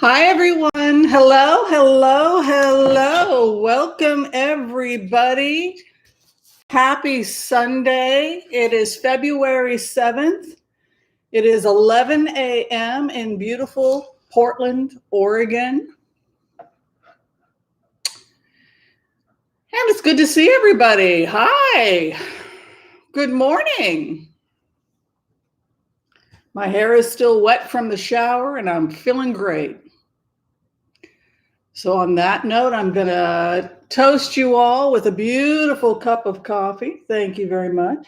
Hi, everyone. Hello, hello, hello. Welcome, everybody. Happy Sunday. It is February 7th. It is 11 a.m. in beautiful Portland, Oregon. And it's good to see everybody. Hi. Good morning. My hair is still wet from the shower and I'm feeling great. So on that note, I'm going to toast you all with a beautiful cup of coffee. Thank you very much.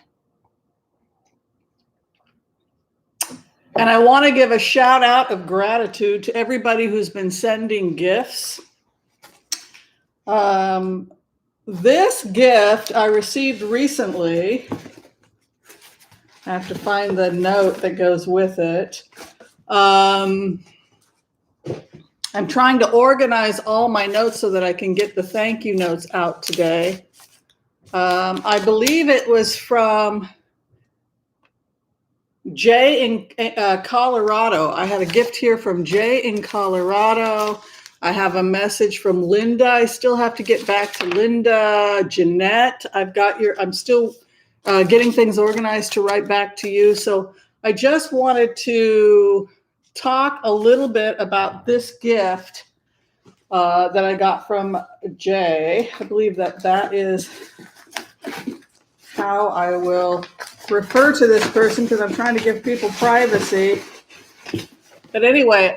And I want to give a shout out of gratitude to everybody who's been sending gifts. This gift I received recently. I have to find the note that goes with it. I'm trying to organize all my notes so that I can get the thank you notes out today. I believe it was from Jay in Colorado. I had a gift here from Jay in Colorado. I have a message from Linda. I still have to get back to Linda. Jeanette, I'm still getting things organized to write back to you. So I just wanted to talk a little bit about this gift that I got from Jay. I believe that is how I will refer to this person because I'm trying to give people privacy. But anyway,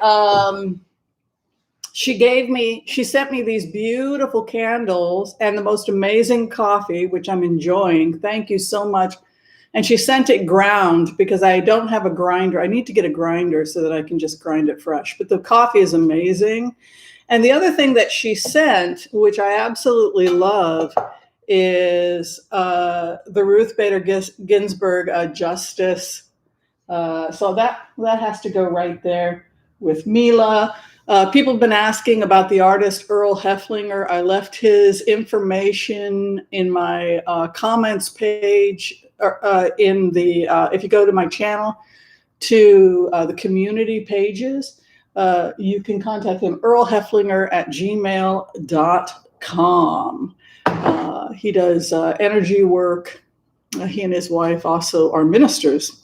she sent me these beautiful candles and the most amazing coffee, which I'm enjoying. Thank you so much. And she sent it ground because I don't have a grinder. I need to get a grinder so that I can just grind it fresh. But the coffee is amazing. And the other thing that she sent, which I absolutely love, is the Ruth Bader Ginsburg Justice. So that has to go right there with Mila. People have been asking about the artist Earl Heflinger. I left his information in my comments page, if you go to my channel, to the community pages. You can contact him, earlheflinger@gmail.com. He does energy work. He and his wife also are ministers.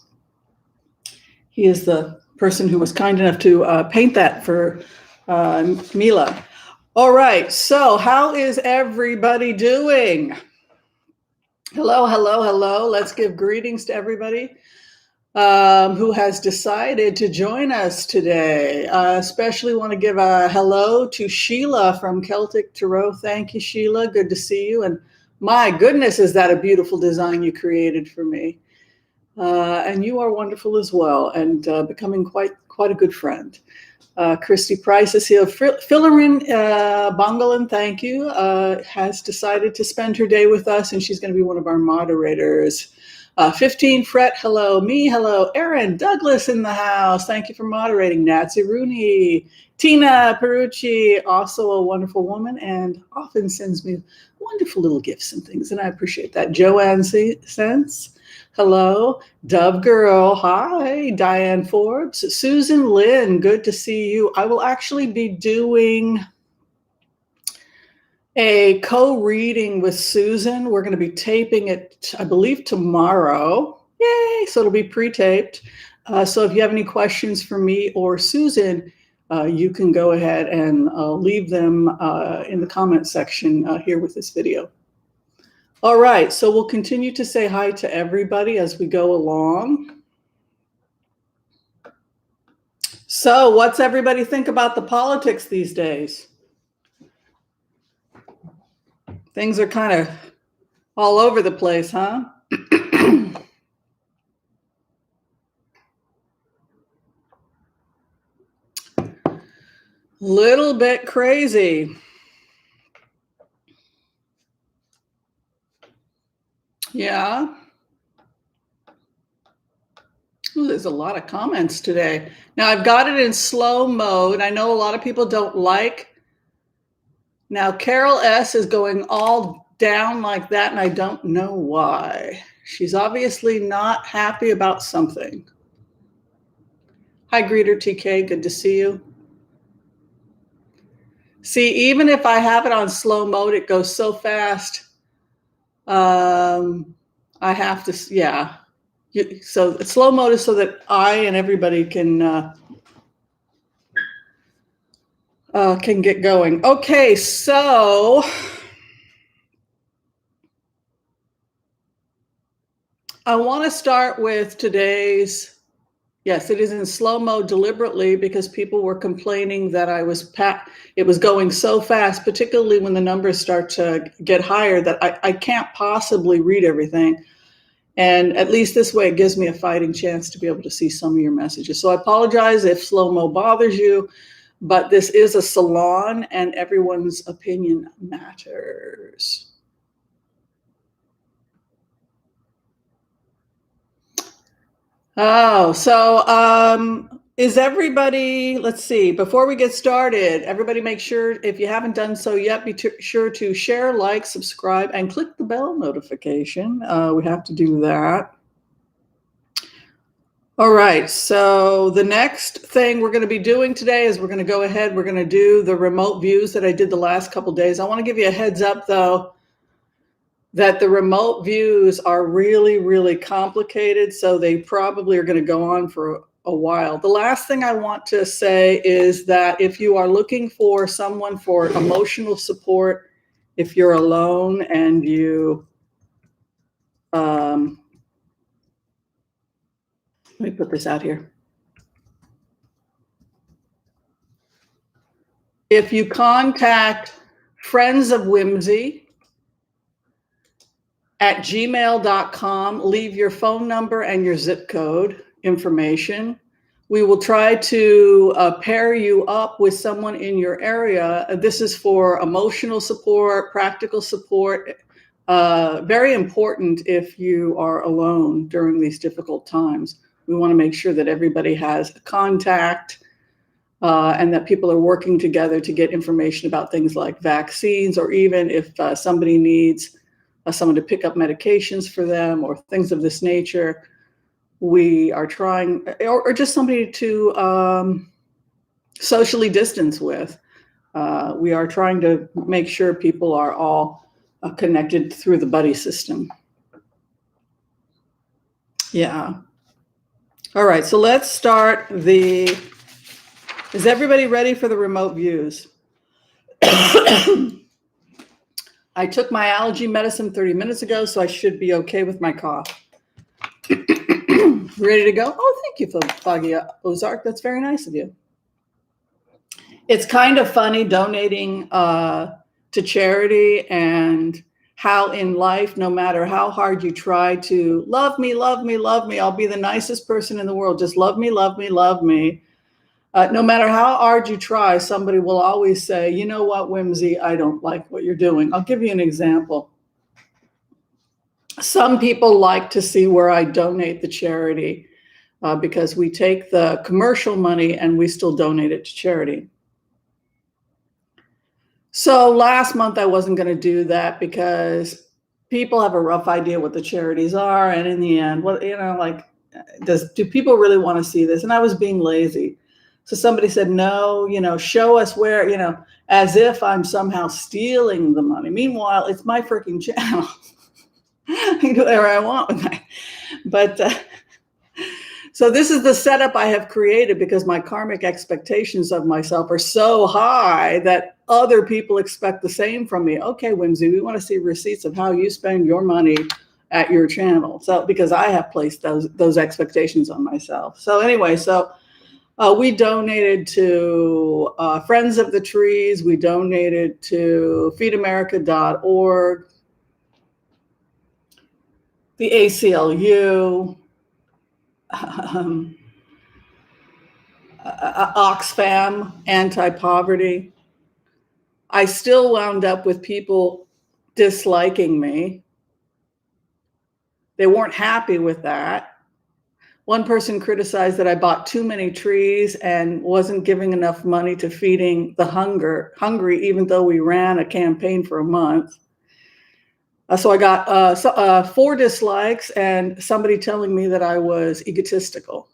He is the person who was kind enough to paint that for Mila. All right, so how is everybody doing? Hello, hello, hello. Let's give greetings to everybody who has decided to join us today. Especially want to give a hello to Sheila from Celtic Tarot. Thank you, Sheila. Good to see you. And my goodness, is that a beautiful design you created for me. And you are wonderful as well and becoming quite a good friend. Christy Price is here. Philarin Bongolan, thank you, has decided to spend her day with us, and she's going to be one of our moderators. 15 Fret, hello. Me, hello. Erin Douglas in the house. Thank you for moderating. Nancy Rooney. Tina Perucci, also a wonderful woman, and often sends me wonderful little gifts and things, and I appreciate that. Joanne Sense. Hello, Dove Girl. Hi, Diane Forbes. Susan Lynn, good to see you. I will actually be doing a co-reading with Susan. We're going to be taping it, I believe, tomorrow. Yay! So it'll be pre-taped. So if you have any questions for me or Susan, you can go ahead and leave them in the comment section here with this video. All right, so we'll continue to say hi to everybody as we go along. So what's everybody think about the politics these days? Things are kind of all over the place, huh? Little bit crazy. Yeah. Ooh, there's a lot of comments today. Now I've got it in slow mode. I know a lot of people don't like. Now Carol S is going all down like that, and I don't know why. She's obviously not happy about something. Hi, Greeter TK. Good to see you. See, even if I have it on slow mode, it goes so fast. I have to, yeah. So slow mode is so that I and everybody can get going. Okay, so I want to start with today's. Yes, it is in slow mode deliberately because people were complaining that it was going so fast, particularly when the numbers start to get higher, that I can't possibly read everything. And at least this way, it gives me a fighting chance to be able to see some of your messages. So I apologize if slow mo bothers you, but this is a salon and everyone's opinion matters. Oh, so is everybody, let's see, before we get started, everybody make sure, if you haven't done so yet, be sure to share, like, subscribe, and click the bell notification. We have to do that. All right, so the next thing we're going to be doing today is we're going to go ahead, we're going to do the remote views that I did the last couple days. I want to give you a heads up, though, that the remote views are really, really complicated, so they probably are going to go on for a while. The last thing I want to say is that if you are looking for someone for emotional support, if you're alone and you, let me put this out here. If you contact Friends of Whimsy at gmail.com, leave your phone number and your zip code information. We will try to pair you up with someone in your area. This is for emotional support, practical support. Very important if you are alone during these difficult times. We want to make sure that everybody has a contact and that people are working together to get information about things like vaccines, or even if somebody needs someone to pick up medications for them or things of this nature. We are trying, or just somebody to socially distance with. We are trying to make sure people are all connected through the buddy system. Yeah. All right, so let's start is everybody ready for the remote views? I took my allergy medicine 30 minutes ago, so I should be okay with my cough. Ready to go? Oh, thank you, Foggy Ozark. That's very nice of you. It's kind of funny donating to charity, and how in life, no matter how hard you try to love me, love me, love me, I'll be the nicest person in the world. Just love me, love me, love me. No matter how hard you try, somebody will always say, you know what, Whimsy, I don't like what you're doing. I'll give you an example. Some people like to see where I donate the charity because we take the commercial money and we still donate it to charity. So last month I wasn't going to do that because people have a rough idea what the charities are. And in the end, do people really want to see this? And I was being lazy. So somebody said, no, show us where, as if I'm somehow stealing the money. Meanwhile, it's my freaking channel. I can do whatever I want with that. But so this is the setup I have created because my karmic expectations of myself are so high that other people expect the same from me. Okay, Whimsy, we want to see receipts of how you spend your money at your channel. So because I have placed those expectations on myself. So anyway, we donated to Friends of the Trees. We donated to feedamerica.org, the ACLU, Oxfam, anti-poverty. I still wound up with people disliking me. They weren't happy with that. One person criticized that I bought too many trees and wasn't giving enough money to feeding the hungry, even though we ran a campaign for a month. So I got 4 dislikes and somebody telling me that I was egotistical.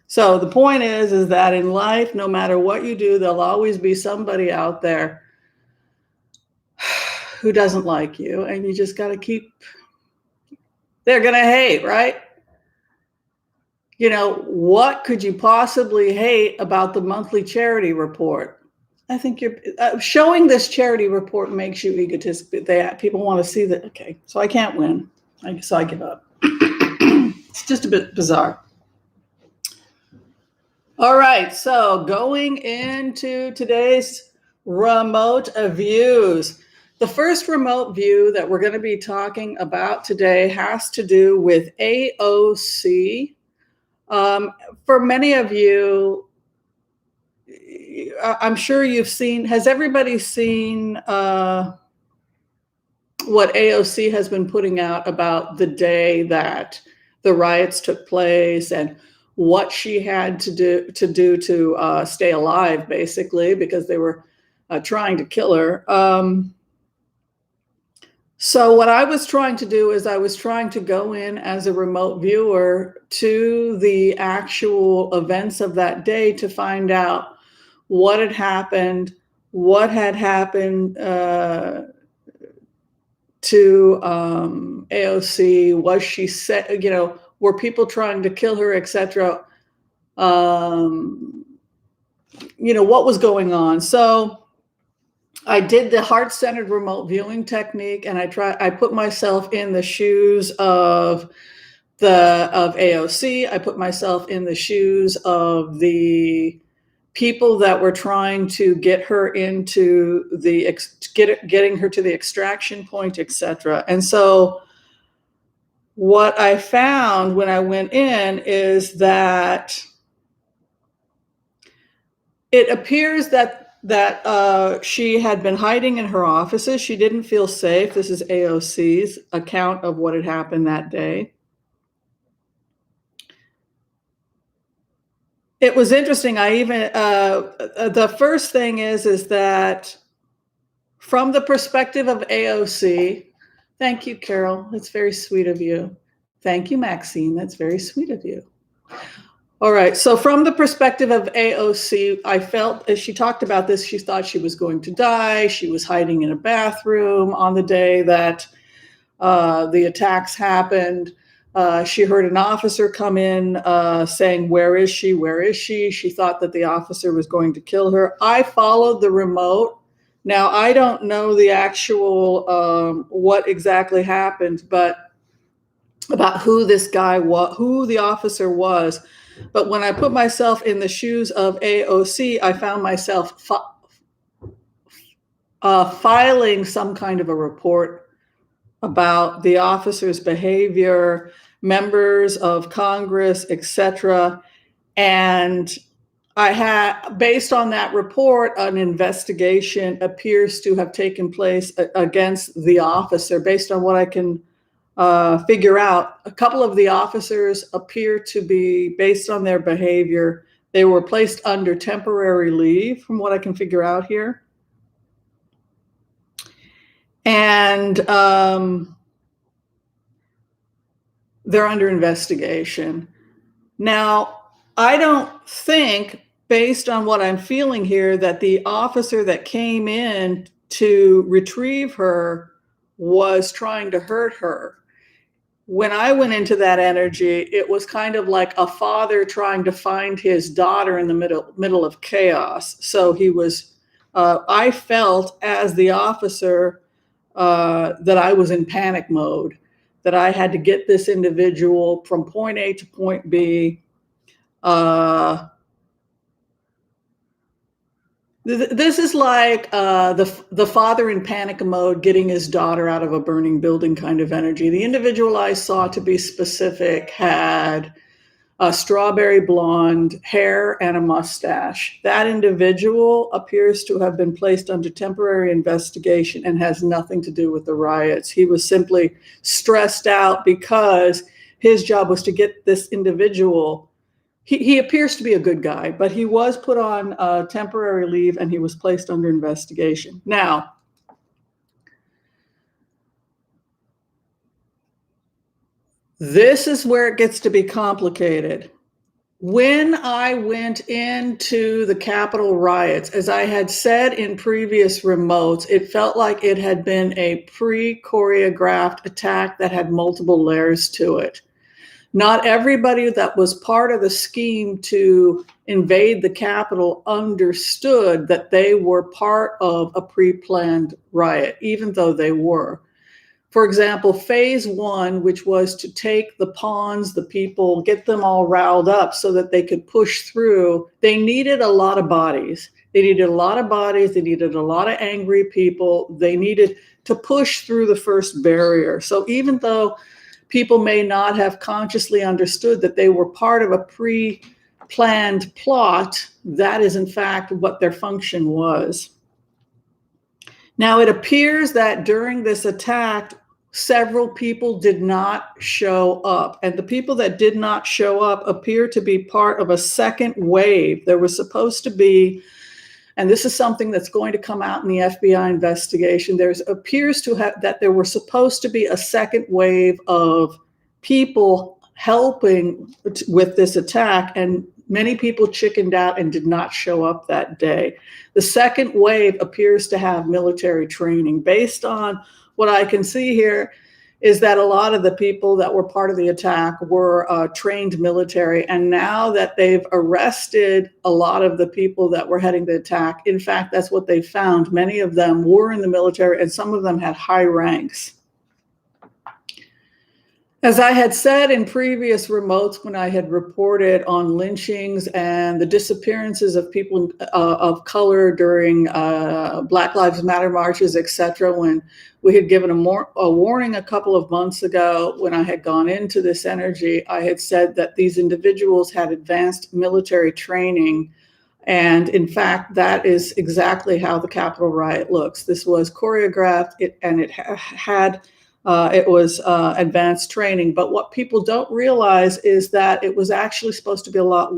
So the point is that in life, no matter what you do, there'll always be somebody out there who doesn't like you, and you just got to keep, they're going to hate, right? You know, what could you possibly hate about the monthly charity report? I think you're showing this charity report makes you egotistic. People want to see that. Okay, so I can't win. So I give up. It's just a bit bizarre. All right, so going into today's remote views. The first remote view that we're going to be talking about today has to do with AOC. For many of you, I'm sure you've seen, has everybody seen what AOC has been putting out about the day that the riots took place and what she had to do to stay alive, basically, because they were trying to kill her. So what I was trying to do is I was trying to go in as a remote viewer to the actual events of that day to find out what had happened, to AOC. Was she set? You know, were people trying to kill her, etc. You know, what was going on? So I did the heart-centered remote viewing technique, and I put myself in the shoes of AOC. I put myself in the shoes of the people that were trying to get her into getting her to the extraction point, etc. And so what I found when I went in is that it appears that she had been hiding in her offices. She didn't feel safe. This is AOC's account of what had happened that day. It was interesting. I even the first thing is that from the perspective of AOC, thank you, Carol. That's very sweet of you. Thank you, Maxine. That's very sweet of you. All right. So from the perspective of AOC, I felt as she talked about this, she thought she was going to die. She was hiding in a bathroom on the day that the attacks happened. She heard an officer come in saying, "Where is she? Where is she?" She thought that the officer was going to kill her. I followed the remote. Now, I don't know the actual what exactly happened, but about who this guy was, who the officer was. But when I put myself in the shoes of AOC, I found myself filing some kind of a report about the officer's behavior, members of Congress, etc. And I had, based on that report, an investigation appears to have taken place against the officer. Based on what I can figure out, a couple of the officers appear to be, based on their behavior, they were placed under temporary leave, from what I can figure out here. And they're under investigation. Now, I don't think, based on what I'm feeling here, that the officer that came in to retrieve her was trying to hurt her. When I went into that energy, it was kind of like a father trying to find his daughter in the middle of chaos. So he was, I felt as the officer that I was in panic mode, that I had to get this individual from point A to point B. This is like the father in panic mode getting his daughter out of a burning building kind of energy. The individual I saw, to be specific, had a strawberry blonde hair and a mustache. That individual appears to have been placed under temporary investigation and has nothing to do with the riots. He was simply stressed out because his job was to get this individual. He appears to be a good guy, but he was put on temporary leave and he was placed under investigation. Now, this is where it gets to be complicated. When I went into the Capitol riots, as I had said in previous remotes, it felt like it had been a pre-choreographed attack that had multiple layers to it. Not everybody that was part of the scheme to invade the Capitol understood that they were part of a pre-planned riot, even though they were. For example, phase one, which was to take the pawns, the people, get them all riled up so that they could push through, they needed a lot of bodies. They needed a lot of bodies. They needed a lot of angry people. They needed to push through the first barrier. So even though people may not have consciously understood that they were part of a pre-planned plot, that is in fact what their function was. Now, it appears that during this attack, several people did not show up. And the people that did not show up appear to be part of a second wave. There was supposed to be, and this is something that's going to come out in the FBI investigation, there appears to have that there were supposed to be a second wave of people helping with this attack, and many people chickened out and did not show up that day. The second wave appears to have military training. Based on what I can see here is that a lot of the people that were part of the attack were trained military. And now that they've arrested a lot of the people that were heading the attack, in fact, that's what they found. Many of them were in the military and some of them had high ranks. As I had said in previous remotes when I had reported on lynchings and the disappearances of people of color during Black Lives Matter marches, etc., when we had given a warning a couple of months ago when I had gone into this energy, I had said that these individuals had advanced military training. And in fact, that is exactly how the Capitol riot looks. This was choreographed and it had advanced training. But what people don't realize is that it was actually supposed to be a lot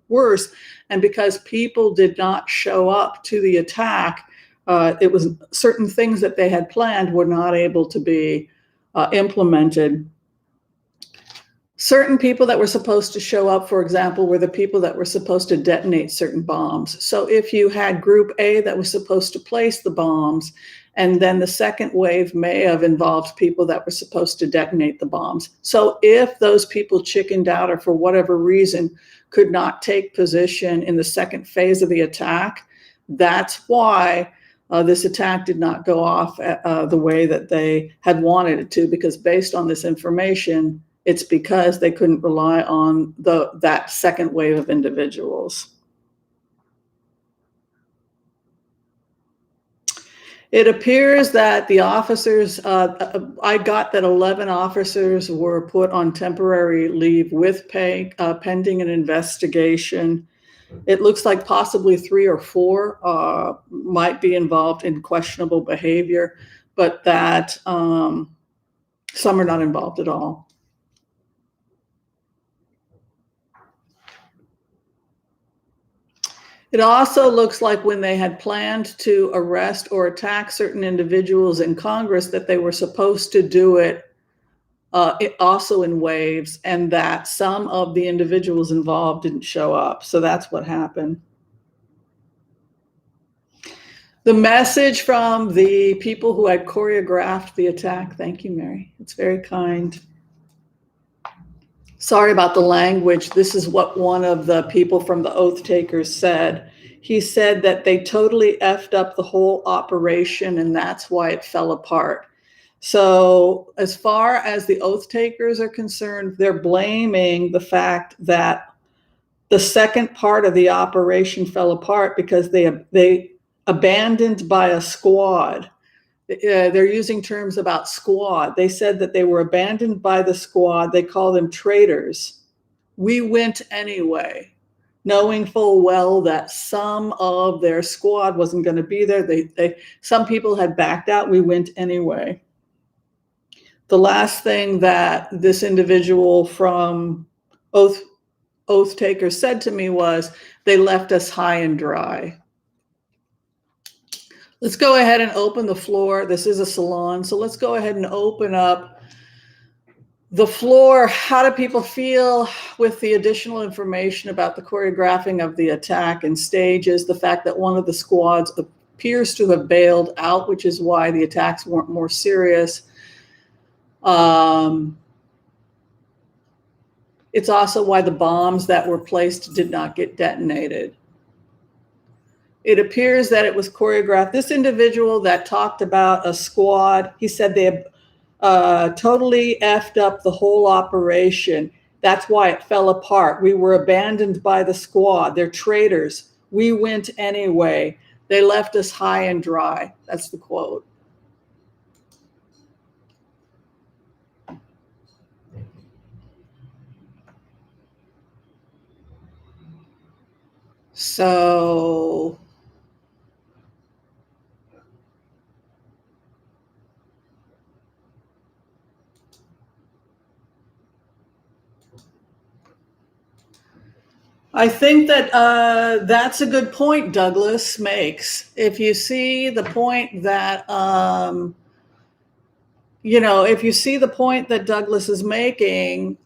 worse. And because people did not show up to the attack, it was certain things that they had planned were not able to be implemented. Certain people that were supposed to show up, for example, were the people that were supposed to detonate certain bombs. So if you had Group A that was supposed to place the bombs, and then the second wave may have involved people that were supposed to detonate the bombs. So if those people chickened out or for whatever reason could not take position in the second phase of the attack, that's why this attack did not go off the way that they had wanted it to, because based on this information, it's because they couldn't rely on that second wave of individuals. It appears that the officers, I got that 11 officers were put on temporary leave with pay, pending an investigation. It looks like possibly 3 or 4 might be involved in questionable behavior, but that some are not involved at all. It also looks like when they had planned to arrest or attack certain individuals in Congress that they were supposed to do it also in waves, and that some of the individuals involved didn't show up. So that's what happened. The message from the people who had choreographed the attack. Thank you, Mary. It's very kind. Sorry about the language. This is what one of the people from the Oath Takers said. He said that they totally effed up the whole operation and that's why it fell apart. So as far as the Oath Takers are concerned, they're blaming the fact that the second part of the operation fell apart because they abandoned by a squad. They're using terms about squad. They said that they were abandoned by the squad. They call them traitors. We went anyway, knowing full well that some of their squad wasn't going to be there. Some people had backed out. We went anyway. The last thing that this individual from Oath Takers said to me was, they left us high and dry. Let's go ahead and open the floor. This is a salon, so let's go ahead and open up The floor, how do people feel with the additional information about the choreographing of the attack and stages, the fact that one of the squads appears to have bailed out, which is why the attacks weren't more serious. It's also why the bombs that were placed did not get detonated. It appears that it was choreographed. This individual that talked about a squad, he said they totally effed up the whole operation. That's why it fell apart. We were abandoned by the squad. They're traitors. We went anyway. They left us high and dry. That's the quote. So I think that that's a good point Douglas makes. If you see the point that, if you see the point that Douglas is making,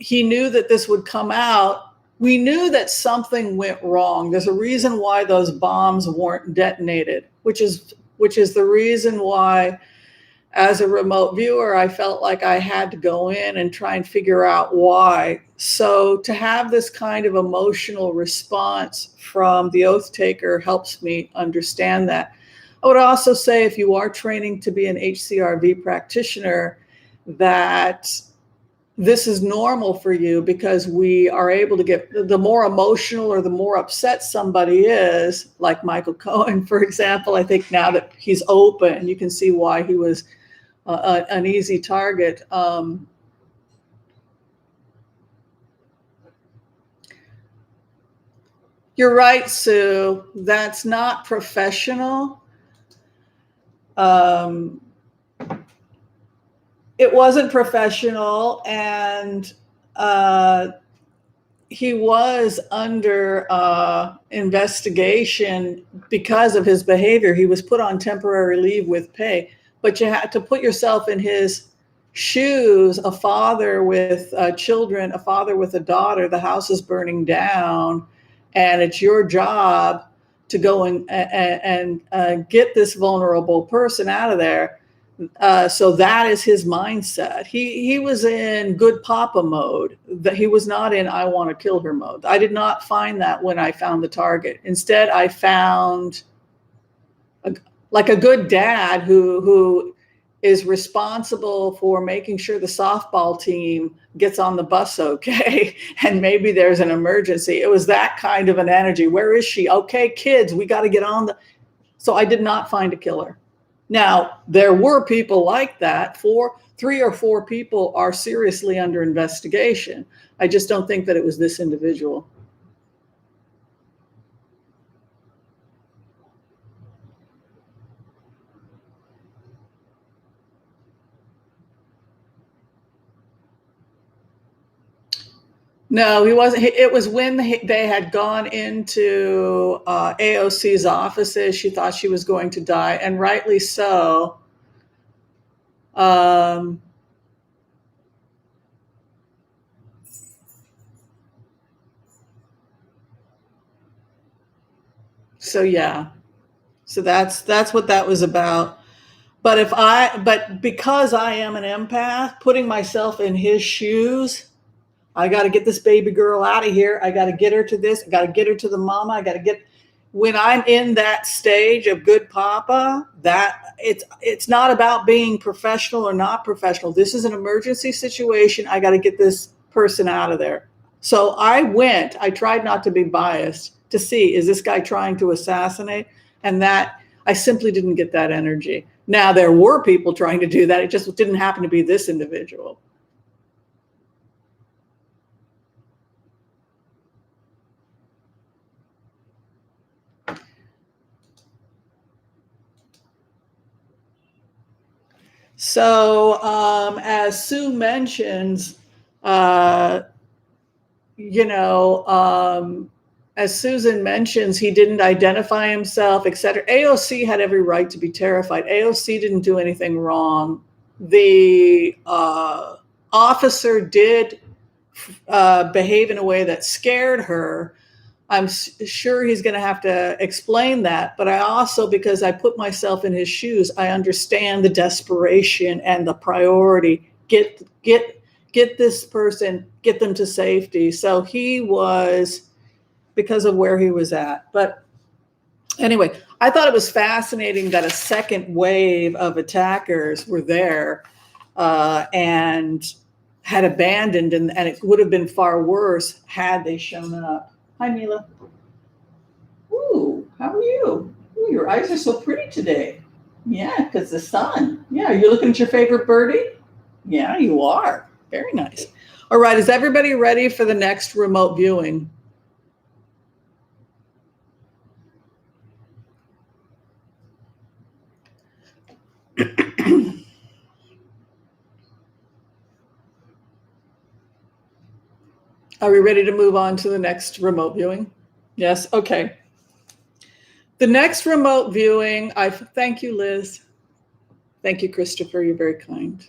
he knew that this would come out. We knew that something went wrong. There's a reason why those bombs weren't detonated, which is the reason why, as a remote viewer, I felt like I had to go in and try and figure out why. So to have this kind of emotional response from the oath taker helps me understand that. I would also say, if you are training to be an HCRV practitioner, that this is normal for you, because we are able to get, the more emotional or the more upset somebody is, like Michael Cohen, for example. I think now that he's open, you can see why he was an easy target. You're right, Sue. That's not professional. It wasn't professional, and he was under investigation because of his behavior. He was put on temporary leave with pay, but you had to put yourself in his shoes. A father with children, a father with a daughter, the house is burning down, and it's your job to go and get this vulnerable person out of there. So that is his mindset. He was in good papa mode. That he was not in I want to kill her mode. I did not find that when I found the target. Instead, I found like a good dad who is responsible for making sure the softball team gets on the bus okay, and maybe there's an emergency. It was that kind of an energy. Where is she? Okay, kids, we got to get on the. So I did not find a killer. Now, there were people like that. 3 or 4 people are seriously under investigation. I just don't think that it was this individual. No, he wasn't. It was when they had gone into AOC's offices. She thought she was going to die, and rightly so. So yeah, so that's what that was about. But because I am an empath, putting myself in his shoes, I got to get this baby girl out of here. I got to get her to this. I got to get her to the mama. I got to get. When I'm in that stage of good papa, that it's not about being professional or not professional. This is an emergency situation. I got to get this person out of there. So I tried not to be biased to see, is this guy trying to assassinate? And that I simply didn't get that energy. Now, there were people trying to do that. It just didn't happen to be this individual. So, as Sue mentions, as Susan mentions, he didn't identify himself, etc. AOC had every right to be terrified. AOC didn't do anything wrong. the officer did behave in a way that scared her, I'm sure he's going to have to explain that. But I also, because I put myself in his shoes, I understand the desperation and the priority. Get this person, get them to safety. So he was, because of where he was at. But anyway, I thought it was fascinating that a second wave of attackers were there and had abandoned, and it would have been far worse had they shown up. Hi, Mila. Ooh, how are you? Ooh, your eyes are so pretty today. Yeah, because the sun. Yeah, you're looking at your favorite birdie? Yeah, you are. Very nice. All right, is everybody ready for the next remote viewing? Are we ready to move on to the next remote viewing? Yes, okay. The next remote viewing, thank you, Liz. Thank you, Christopher, you're very kind.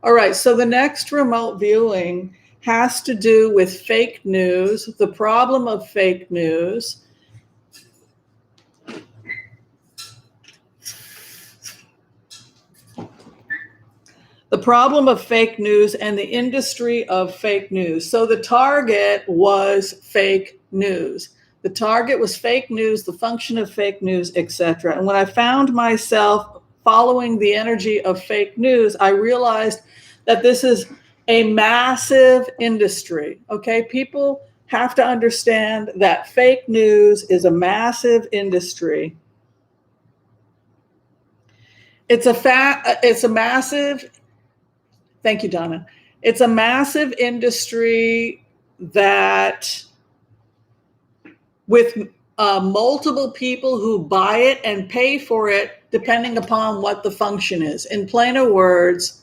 All right, so the next remote viewing has to do with fake news, the problem of fake news. The problem of fake news and the industry of fake news. So the target was fake news. The target was fake news, the function of fake news, etc. And when I found myself following the energy of fake news, I realized that this is a massive industry. Okay, people have to understand that fake news is a massive industry. It's a massive. Thank you, Donna. It's a massive industry that, with multiple people who buy it and pay for it, depending upon what the function is. In plainer words,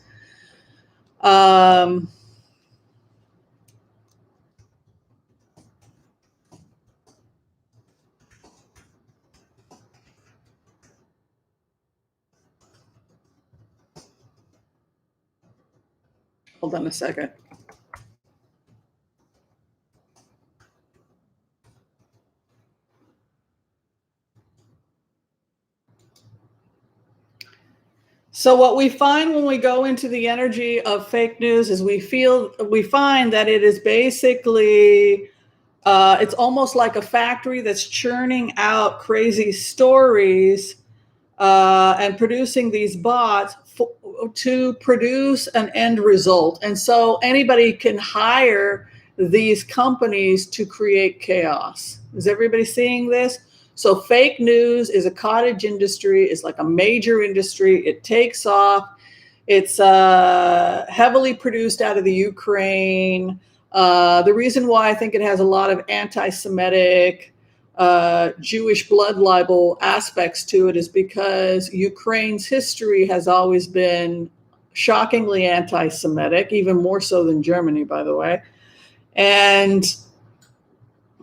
hold on a second. So what we find when we go into the energy of fake news is we find that it is basically, it's almost like a factory that's churning out crazy stories and producing these bots to produce an end result. And so anybody can hire these companies to create chaos. Is everybody seeing this? So fake news is a cottage industry. It's like a major industry. It takes off. It's heavily produced out of the Ukraine. The reason why I think it has a lot of anti-Semitic, Jewish blood libel aspects to it is because Ukraine's history has always been shockingly anti-Semitic, even more so than Germany, by the way. And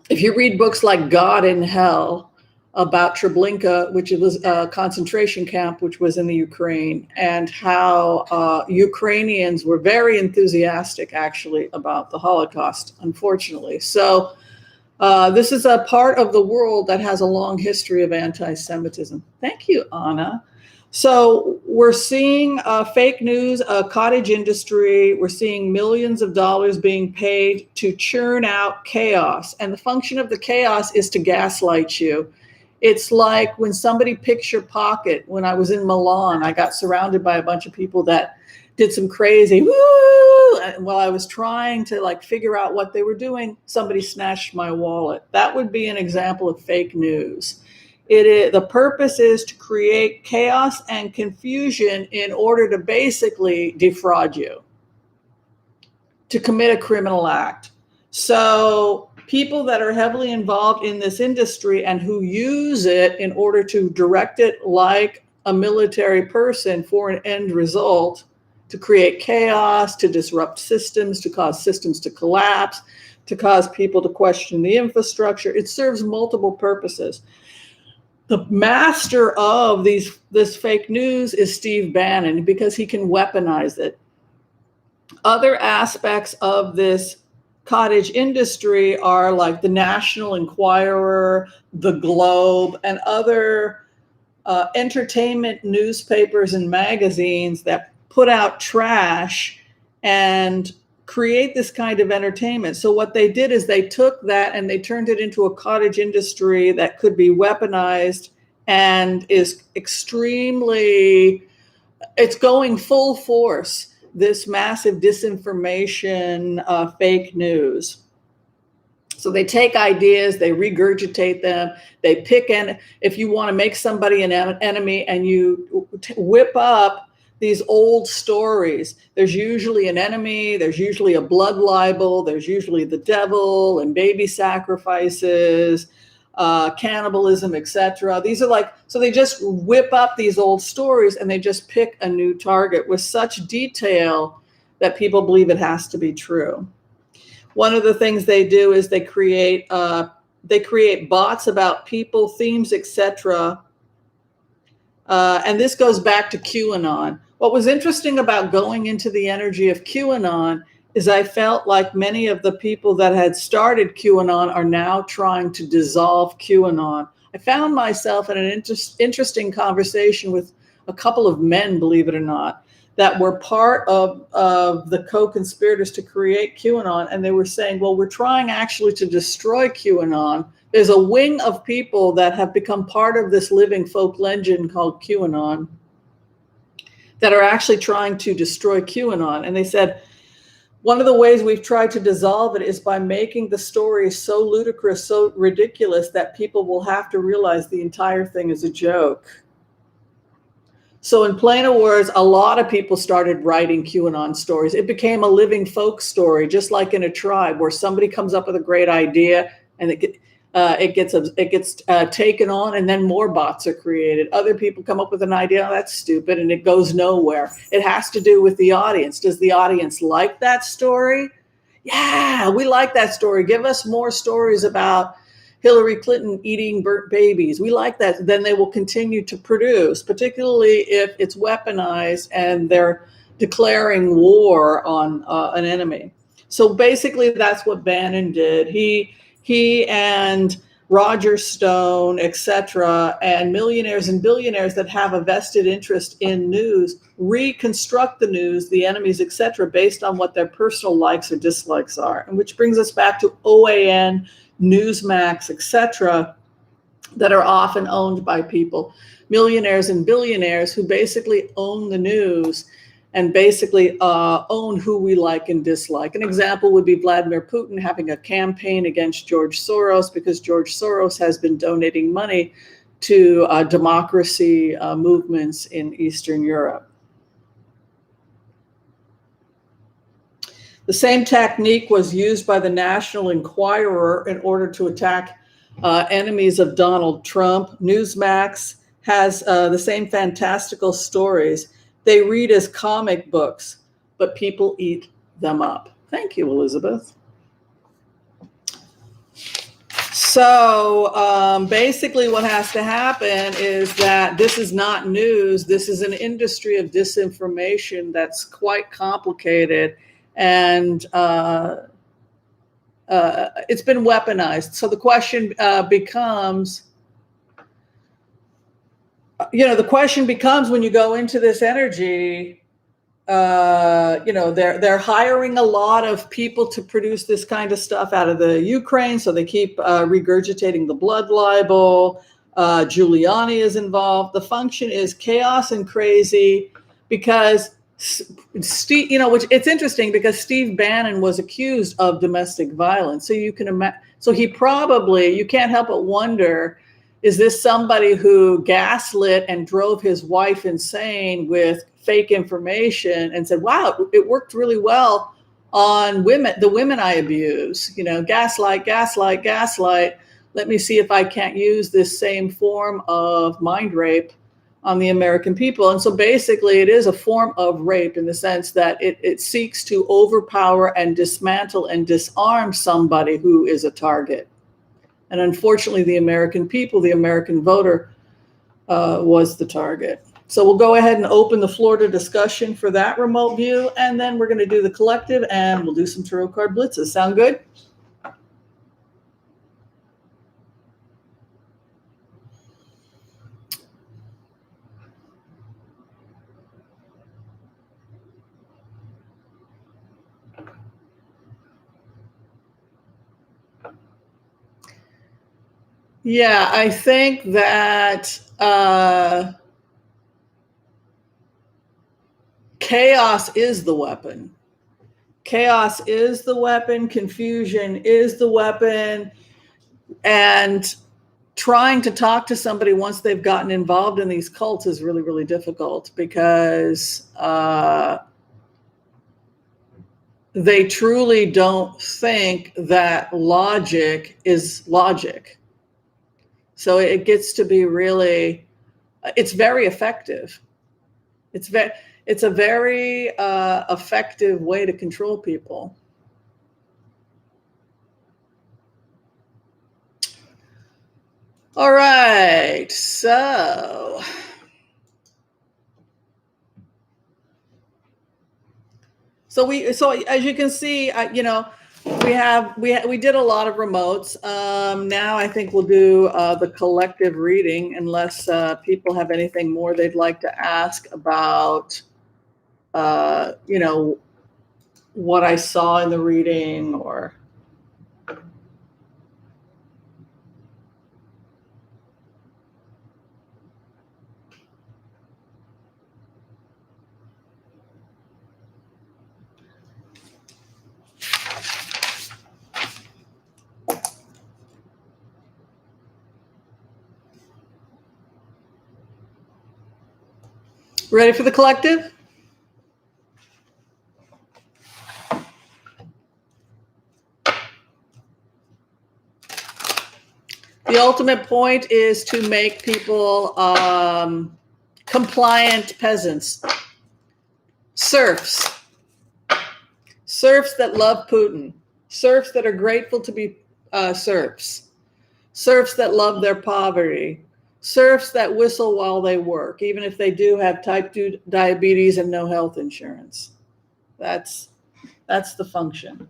if you read books like God in Hell about Treblinka, which was a concentration camp, which was in the Ukraine, and how Ukrainians were very enthusiastic, actually, about the Holocaust, unfortunately. So this is a part of the world that has a long history of anti-Semitism. Thank you, Anna. So we're seeing fake news, a cottage industry. We're seeing millions of dollars being paid to churn out chaos. And the function of the chaos is to gaslight you. It's like when somebody picks your pocket. When I was in Milan, I got surrounded by a bunch of people that did some crazy woo. And while I was trying to figure out what they were doing, somebody snatched my wallet. That would be an example of fake news. The purpose is to create chaos and confusion in order to basically defraud you, to commit a criminal act. So people that are heavily involved in this industry and who use it in order to direct it like a military person for an end result, to create chaos, to disrupt systems, to cause systems to collapse, to cause people to question the infrastructure. It serves multiple purposes. The master of this fake news is Steve Bannon, because he can weaponize it. Other aspects of this cottage industry are like the National Enquirer, the Globe, and other entertainment newspapers and magazines that put out trash and create this kind of entertainment. So what they did is they took that and they turned it into a cottage industry that could be weaponized and is extremely, it's going full force, this massive disinformation, fake news. So they take ideas, they regurgitate them, they pick, and if you want to make somebody an enemy and you whip up these old stories, there's usually an enemy, there's usually a blood libel, there's usually the devil and baby sacrifices, cannibalism, etc. These are like, so they just whip up these old stories and they just pick a new target with such detail that people believe it has to be true. One of the things they do is they create bots about people, themes, etc. And this goes back to QAnon. What was interesting about going into the energy of QAnon is I felt like many of the people that had started QAnon are now trying to dissolve QAnon. I found myself in an interesting conversation with a couple of men, believe it or not, that were part of the co-conspirators to create QAnon. And they were saying, well, we're trying actually to destroy QAnon. There's a wing of people that have become part of this living folk legend called QAnon that are actually trying to destroy QAnon. And they said, one of the ways we've tried to dissolve it is by making the story so ludicrous, so ridiculous that people will have to realize the entire thing is a joke. So in plain words, a lot of people started writing QAnon stories. It became a living folk story, just like in a tribe where somebody comes up with a great idea and it gets taken on, and then more bots are created. Other people come up with an idea, oh, that's stupid, and it goes nowhere. It has to do with the audience. Does the audience like that story? Yeah, we like that story. Give us more stories about Hillary Clinton eating burnt babies. We like that. Then they will continue to produce, particularly if it's weaponized and they're declaring war on an enemy. So basically that's what Bannon did. He and Roger Stone, etc., and millionaires and billionaires that have a vested interest in news reconstruct the news, the enemies, etc., based on what their personal likes or dislikes are. And which brings us back to OAN, Newsmax, etc., that are often owned by people, millionaires and billionaires who basically own the news and basically own who we like and dislike. An example would be Vladimir Putin having a campaign against George Soros because George Soros has been donating money to democracy movements in Eastern Europe. The same technique was used by the National Enquirer in order to attack enemies of Donald Trump. Newsmax has the same fantastical stories. They read as comic books, but people eat them up. Thank you, Elizabeth. So basically what has to happen is that this is not news. This is an industry of disinformation that's quite complicated, and it's been weaponized. So the question becomes, the question becomes when you go into this energy, they're hiring a lot of people to produce this kind of stuff out of the Ukraine. So they keep regurgitating the blood libel. Giuliani is involved. The function is chaos and crazy because Steve, which it's interesting because Steve Bannon was accused of domestic violence. So you can imagine, so he probably, you can't help but wonder, is this somebody who gaslit and drove his wife insane with fake information and said, wow, it worked really well on women, the women I abuse, gaslight, gaslight, gaslight. Let me see if I can't use this same form of mind rape on the American people. And so basically it is a form of rape in the sense that it seeks to overpower and dismantle and disarm somebody who is a target. And unfortunately, the American people, the American voter, was the target. So we'll go ahead and open the floor to discussion for that remote view, and then we're going to do the collective, and we'll do some tarot card blitzes. Sound good? Yeah, I think that chaos is the weapon. Chaos is the weapon. Confusion is the weapon. And trying to talk to somebody once they've gotten involved in these cults is really, really difficult because they truly don't think that logic is logic. So it gets to be really, it's very effective. It's a very effective way to control people. All right, so as you can see, we did a lot of remotes. Now I think we'll do the collective reading, unless people have anything more they'd like to ask about, what I saw in the reading or. Ready for the collective? The ultimate point is to make people compliant peasants, serfs that love Putin, serfs that are grateful to be serfs that love their poverty, serfs that whistle while they work, even if they do have type 2 diabetes and no health insurance. That's the function.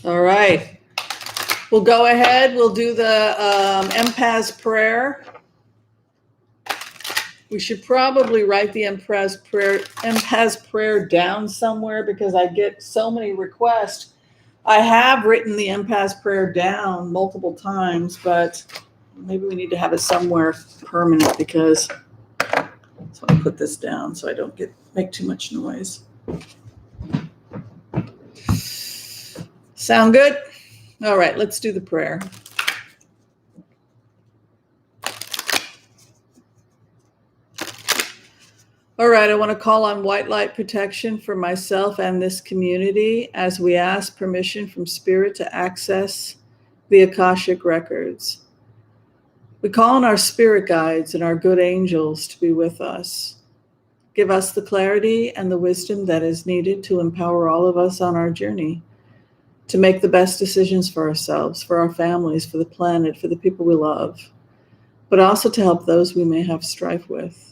All right. We'll go ahead. We'll do the empath's prayer. We should probably write the empath's prayer down somewhere because I get so many requests. I have written the empath's prayer down multiple times, but maybe we need to have it somewhere permanent because so I put this down so I don't make too much noise. Sound good? All right, let's do the prayer. All right, I want to call on white light protection for myself and this community as we ask permission from Spirit to access the Akashic records. We call on our spirit guides and our good angels to be with us. Give us the clarity and the wisdom that is needed to empower all of us on our journey to make the best decisions for ourselves, for our families, for the planet, for the people we love, but also to help those we may have strife with.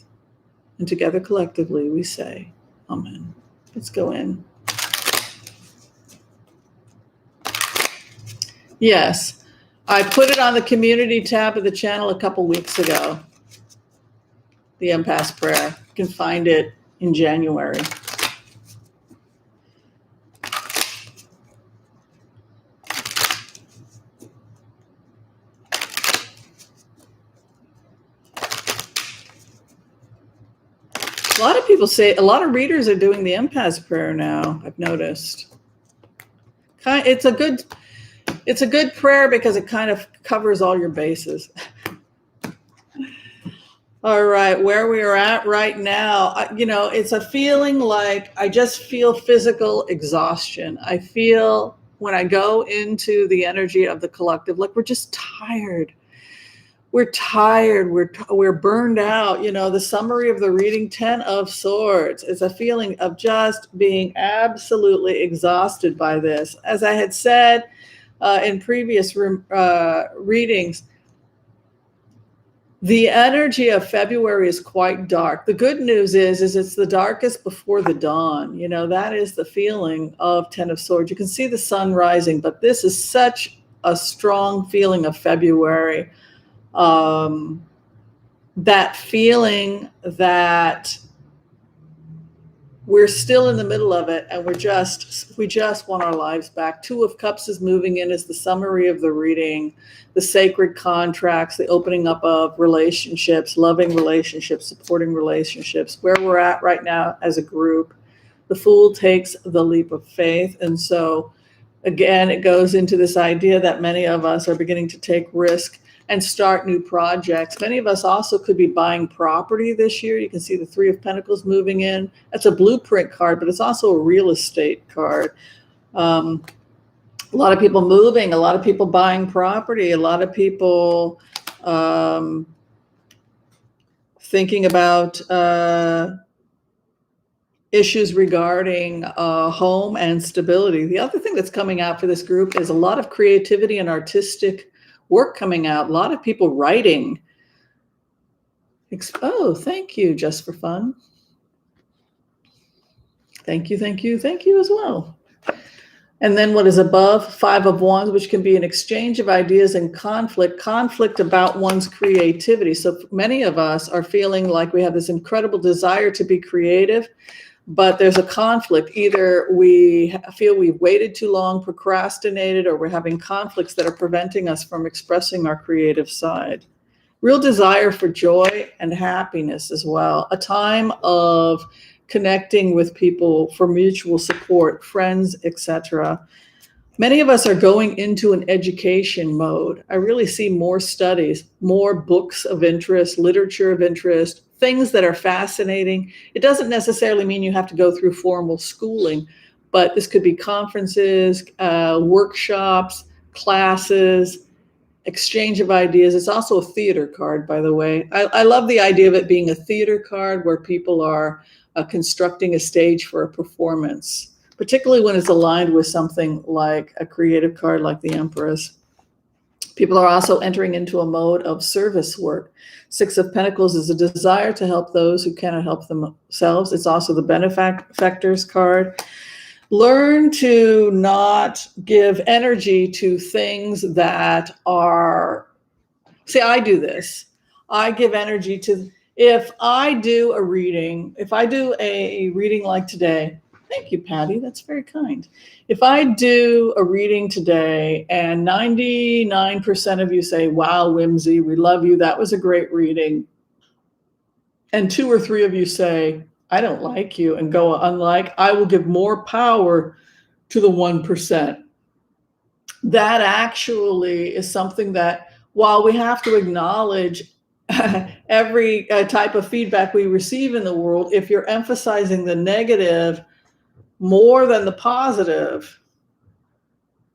And together collectively we say, Amen. Let's go in. Yes, I put it on the community tab of the channel a couple weeks ago. The empath's prayer. You can find it in January. A lot of people say, a lot of readers are doing the empath's prayer now, I've noticed. It's a good prayer because it kind of covers all your bases. All right, where we are at right now, it's a feeling like I just feel physical exhaustion. I feel when I go into the energy of the collective, like we're just tired. we're tired, we're burned out. The summary of the reading, 10 of Swords, is a feeling of just being absolutely exhausted by this. As I had said in previous readings, the energy of February is quite dark. The good news is it's the darkest before the dawn. That is the feeling of 10 of Swords. You can see the sun rising, but this is such a strong feeling of February. That feeling that we're still in the middle of it, and we just want our lives back. 2 of Cups is moving in as the summary of the reading, the sacred contracts, the opening up of relationships, loving relationships, supporting relationships, where we're at right now as a group. The Fool takes the leap of faith. And so again, it goes into this idea that many of us are beginning to take risk and start new projects. Many of us also could be buying property this year. You can see the 3 of Pentacles moving in. That's a blueprint card, but it's also a real estate card. A lot of people moving, a lot of people buying property, a lot of people thinking about issues regarding home and stability. The other thing that's coming out for this group is a lot of creativity and artistic work coming out. A lot of people writing. Oh, thank you, Just for Fun. Thank you as well. And then what is above? 5 of Wands, which can be an exchange of ideas and conflict about one's creativity. So many of us are feeling like we have this incredible desire to be creative, but there's a conflict. Either we feel we've waited too long, procrastinated, or we're having conflicts that are preventing us from expressing our creative side. Real desire for joy and happiness as well. A time of connecting with people for mutual support, friends, etc. Many of us are going into an education mode. I really see more studies, more books of interest, literature of interest, things that are fascinating. It doesn't necessarily mean you have to go through formal schooling, but this could be conferences, workshops, classes, exchange of ideas. It's also a theater card, by the way. I love the idea of it being a theater card where people are constructing a stage for a performance, particularly when it's aligned with something like a creative card like the Empress. People are also entering into a mode of service work. 6 of Pentacles is a desire to help those who cannot help themselves. It's also the benefactors card. Learn to not give energy to things that are, see, I do this. I give energy to, if I do a reading like today, thank you, Patty, that's very kind. If I do a reading today and 99% of you say, wow, Whimsy, we love you, that was a great reading, and 2 or 3 of you say, I don't like you, and go unlike, I will give more power to the 1%. That actually is something that, while we have to acknowledge every type of feedback we receive in the world, if you're emphasizing the negative more than the positive,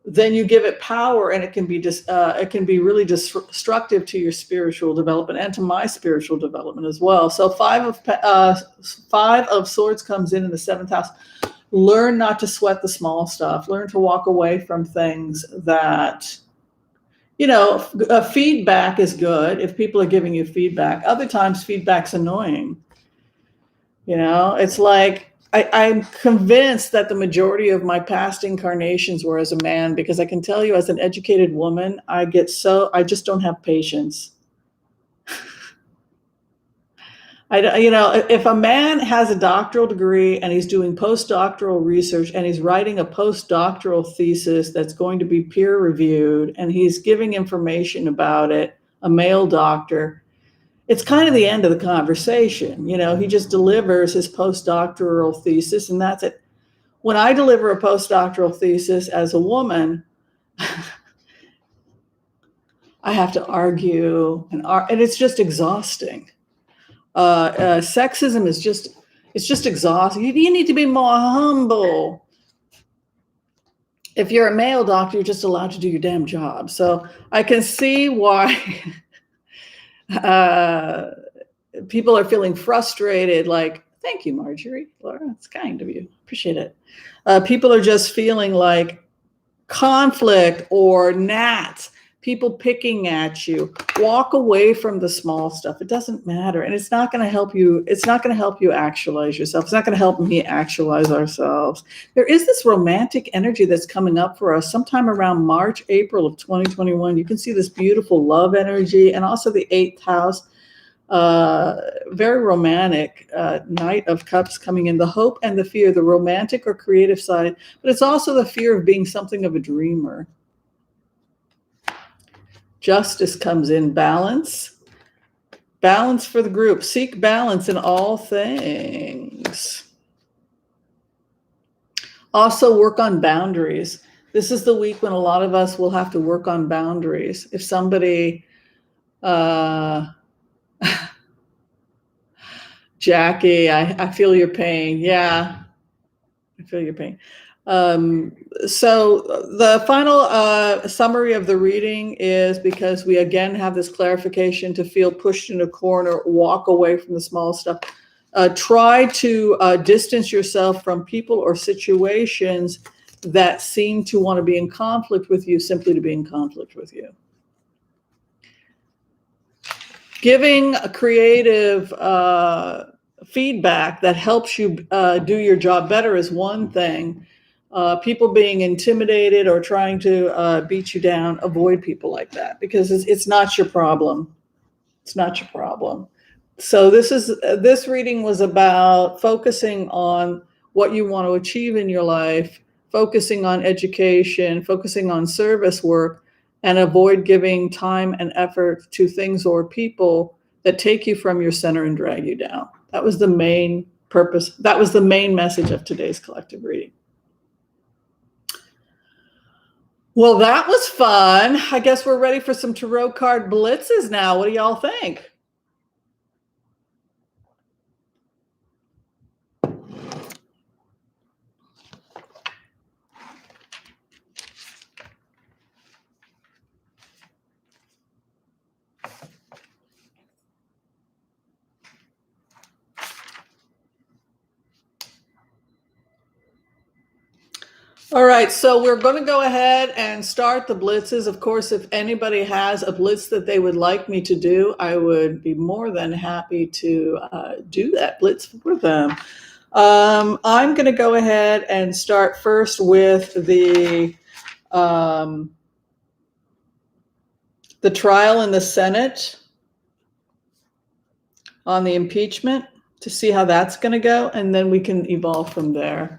then you give it power, and it can be really destructive to your spiritual development and to my spiritual development as well. So 5 of Swords comes in the 7th house. Learn not to sweat the small stuff. Learn to walk away from things that, feedback is good if people are giving you feedback. Other times feedback's annoying. It's like, I'm convinced that the majority of my past incarnations were as a man, because I can tell you, as an educated woman, I just don't have patience. If a man has a doctoral degree and he's doing postdoctoral research and he's writing a postdoctoral thesis that's going to be peer reviewed and he's giving information about it, a male doctor, it's kind of the end of the conversation. He just delivers his postdoctoral thesis and that's it. When I deliver a postdoctoral thesis as a woman, I have to argue and it's just exhausting. Sexism is just exhausting. You need to be more humble. If you're a male doctor, you're just allowed to do your damn job. So I can see why People are feeling frustrated, like, thank you, Marjorie. Laura, it's kind of you. Appreciate it. People are just feeling like conflict or gnats, people picking at you. Walk away from the small stuff. It doesn't matter. And it's not going to help you. It's not going to help you actualize yourself. It's not going to help me actualize ourselves. There is this romantic energy that's coming up for us sometime around March, April of 2021. You can see this beautiful love energy and also the 8th house. Very romantic, Knight of Cups coming in, the hope and the fear, the romantic or creative side, but it's also the fear of being something of a dreamer. Justice comes in, balance for the group, seek balance in all things. Also work on boundaries. This is the week when a lot of us will have to work on boundaries. If somebody, Jackie, I feel your pain. Yeah, I feel your pain. So the final summary of the reading is, because we again have this clarification to feel pushed in a corner, walk away from the small stuff. Try to distance yourself from people or situations that seem to want to be in conflict with you, simply to be in conflict with you. Giving a creative feedback that helps you do your job better is one thing. People being intimidated or trying to beat you down, avoid people like that, because it's not your problem. It's not your problem. So this reading was about focusing on what you want to achieve in your life, focusing on education, focusing on service work, and avoid giving time and effort to things or people that take you from your center and drag you down. That was the main purpose. That was the main message of today's collective reading. Well, that was fun. I guess we're ready for some tarot card blitzes now. What do y'all think? All right, so we're going to go ahead and start the blitzes. Of course, if anybody has a blitz that they would like me to do, I would be more than happy to do that blitz for them. I'm going to go ahead and start first with the trial in the Senate on the impeachment, to see how that's going to go, and then we can evolve from there.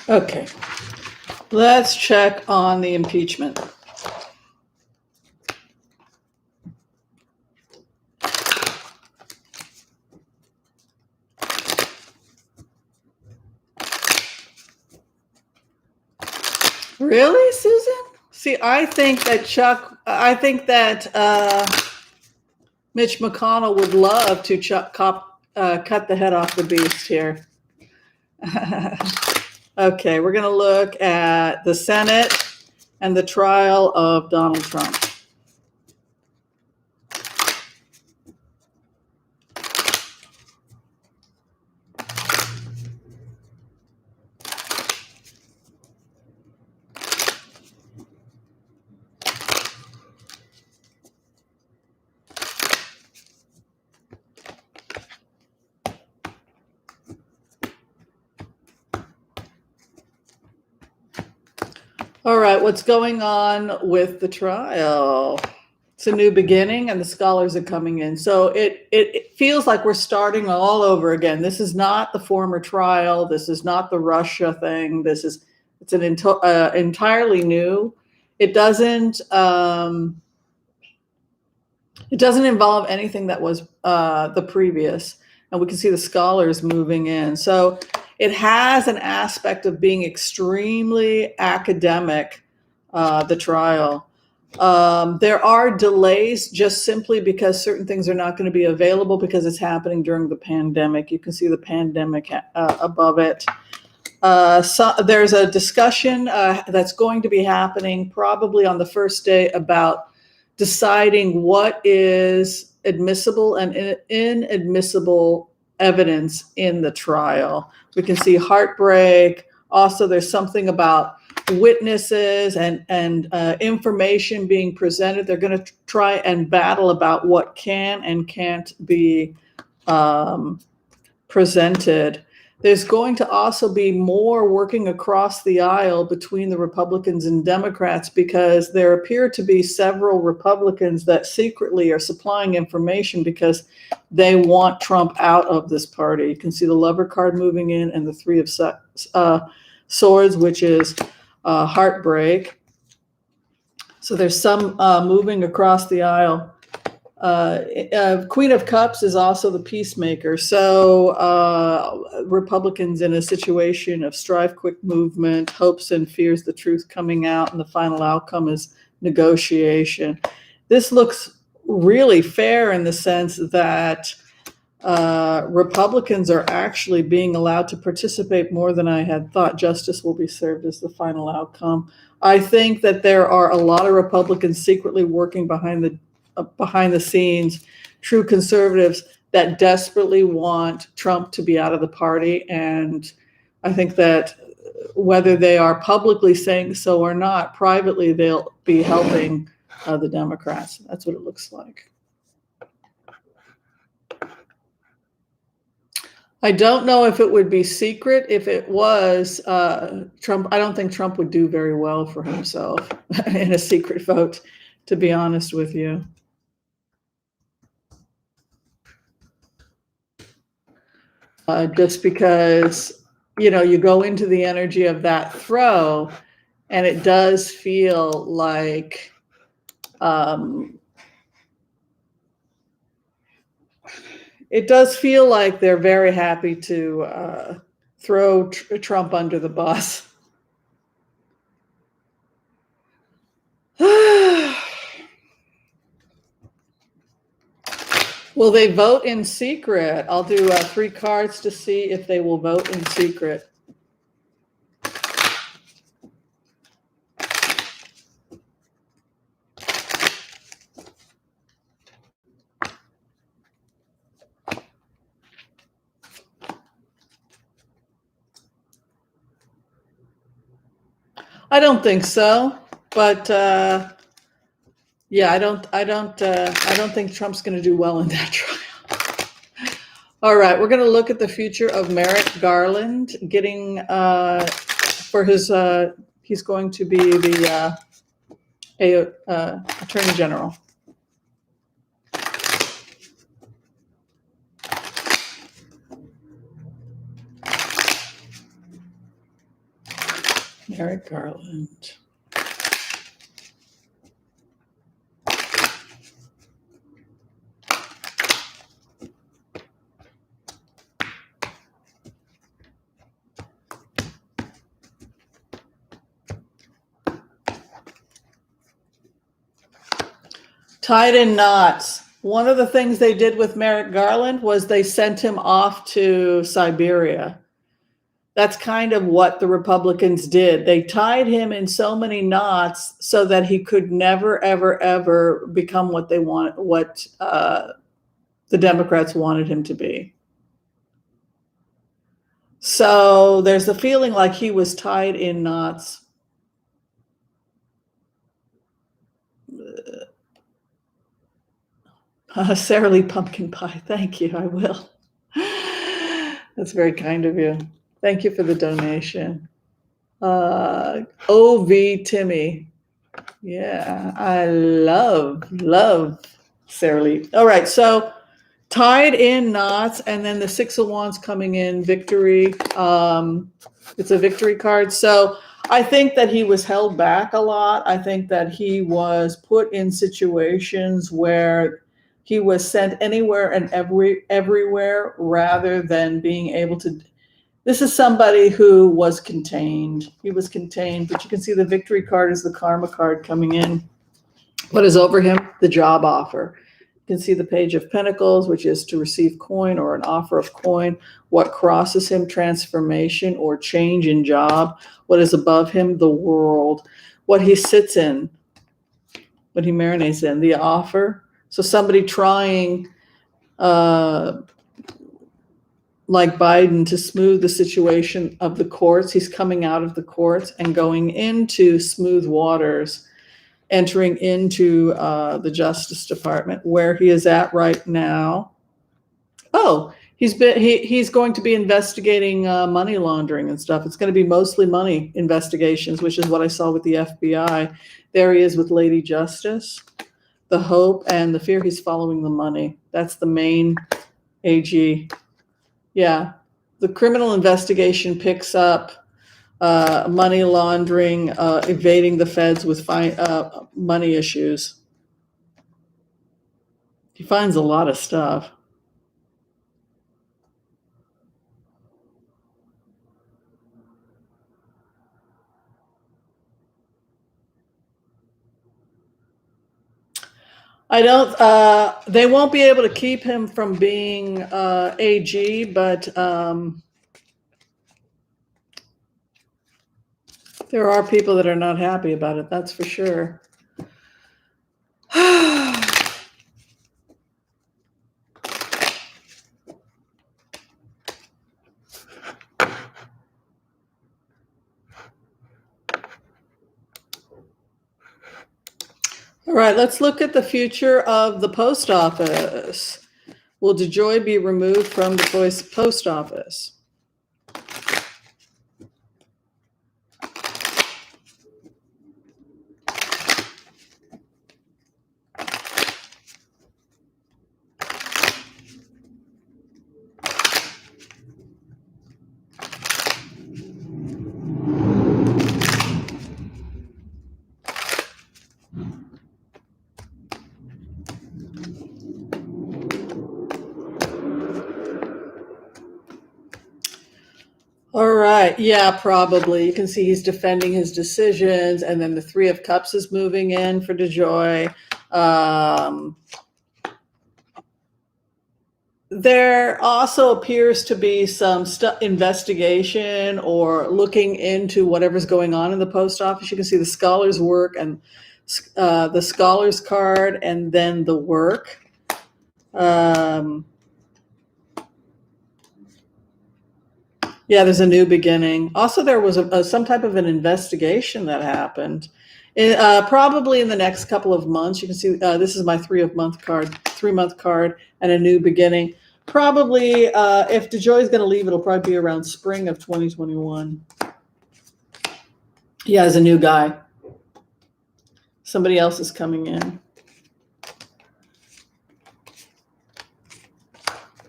Okay, let's check on the impeachment. Really, Susan? See, I think that Mitch McConnell would love to cut the head off the beast here. Okay, we're going to look at the Senate and the trial of Donald Trump. All right, what's going on with the trial? It's a new beginning, and the scholars are coming in. So it feels like we're starting all over again. This is not the former trial. This is not the Russia thing. It's an entirely new. It doesn't involve anything that was the previous, and we can see the scholars moving in. So it has an aspect of being extremely academic, the trial. There are delays just simply because certain things are not going to be available because it's happening during the pandemic. You can see the pandemic above it. So there's a discussion that's going to be happening probably on the first day about deciding what is admissible and inadmissible evidence in the trial. We can see heartbreak. Also, there's something about witnesses and information being presented. They're going to try and battle about what can and can't be presented. There's going to also be more working across the aisle between the Republicans and Democrats because there appear to be several Republicans that secretly are supplying information because they want Trump out of this party. You can see the lover card moving in and the three of swords, which is heartbreak. So there's some moving across the aisle. Queen of Cups is also the peacemaker. So Republicans in a situation of strife, quick movement, hopes and fears, the truth coming out, and the final outcome is negotiation. This looks really fair in the sense that Republicans are actually being allowed to participate more than I had thought. Justice will be served as the final outcome. I think that there are a lot of Republicans secretly working behind the scenes, true conservatives that desperately want Trump to be out of the party. And I think that whether they are publicly saying so or not, privately they'll be helping the Democrats. That's what it looks like. I don't know if it would be secret. If it was Trump, I don't think Trump would do very well for himself in a secret vote, to be honest with you. Just because, you go into the energy of that throw, and it does feel like they're very happy to throw Trump under the bus. Will they vote in secret? I'll do 3 cards to see if they will vote in secret. I don't think so, but yeah, I don't think Trump's going to do well in that trial. All right, we're going to look at the future of Merrick Garland getting for his. He's going to be the Attorney General. Merrick Garland. Tied in knots. One of the things they did with Merrick Garland was they sent him off to Siberia. That's kind of what the Republicans did. They tied him in so many knots so that he could never, ever, ever become what the Democrats wanted him to be. So there's a feeling like he was tied in knots. Sarah Lee Pumpkin Pie. Thank you. I will. That's very kind of you. Thank you for the donation. O.V. Timmy. Yeah, I love Sarah Lee. All right, so tied in knots, and then the 6 of Wands coming in, victory. It's a victory card. So I think that he was held back a lot. I think that he was put in situations where he was sent anywhere and everywhere rather than being able to. This is somebody who was contained. He was contained, but you can see the victory card is the karma card coming in. What is over him? The job offer. You can see the Page of Pentacles, which is to receive coin or an offer of coin. What crosses him? Transformation or change in job. What is above him? The world. What he sits in, what he marinates in, the offer. So somebody trying, like Biden, to smooth the situation of the courts. He's coming out of the courts and going into smooth waters, entering into the Justice Department, where he is at right now. Oh, he's going to be investigating money laundering and stuff. It's going to be mostly money investigations, which is what I saw with the FBI. There he is with Lady Justice. The hope and the fear, he's following the money. That's the main AG. Yeah, the criminal investigation picks up money laundering, evading the feds with money issues. He finds a lot of stuff. I don't, they won't be able to keep him from being AG, but there are people that are not happy about it, that's for sure. All right, let's look at the future of the post office. Will DeJoy be removed from the post office? All right. Yeah, probably. You can see he's defending his decisions, and then the Three of Cups is moving in for DeJoy. There also appears to be some investigation or looking into whatever's going on in the post office. You can see the scholar's work and the scholar's card, and then the work. Yeah, there's a new beginning. Also, there was some type of an investigation that happened. Probably in the next couple of months. You can see this is my 3-month card, and a new beginning. Probably, if DeJoy is going to leave, it'll probably be around spring of 2021. Yeah, as a new guy. Somebody else is coming in.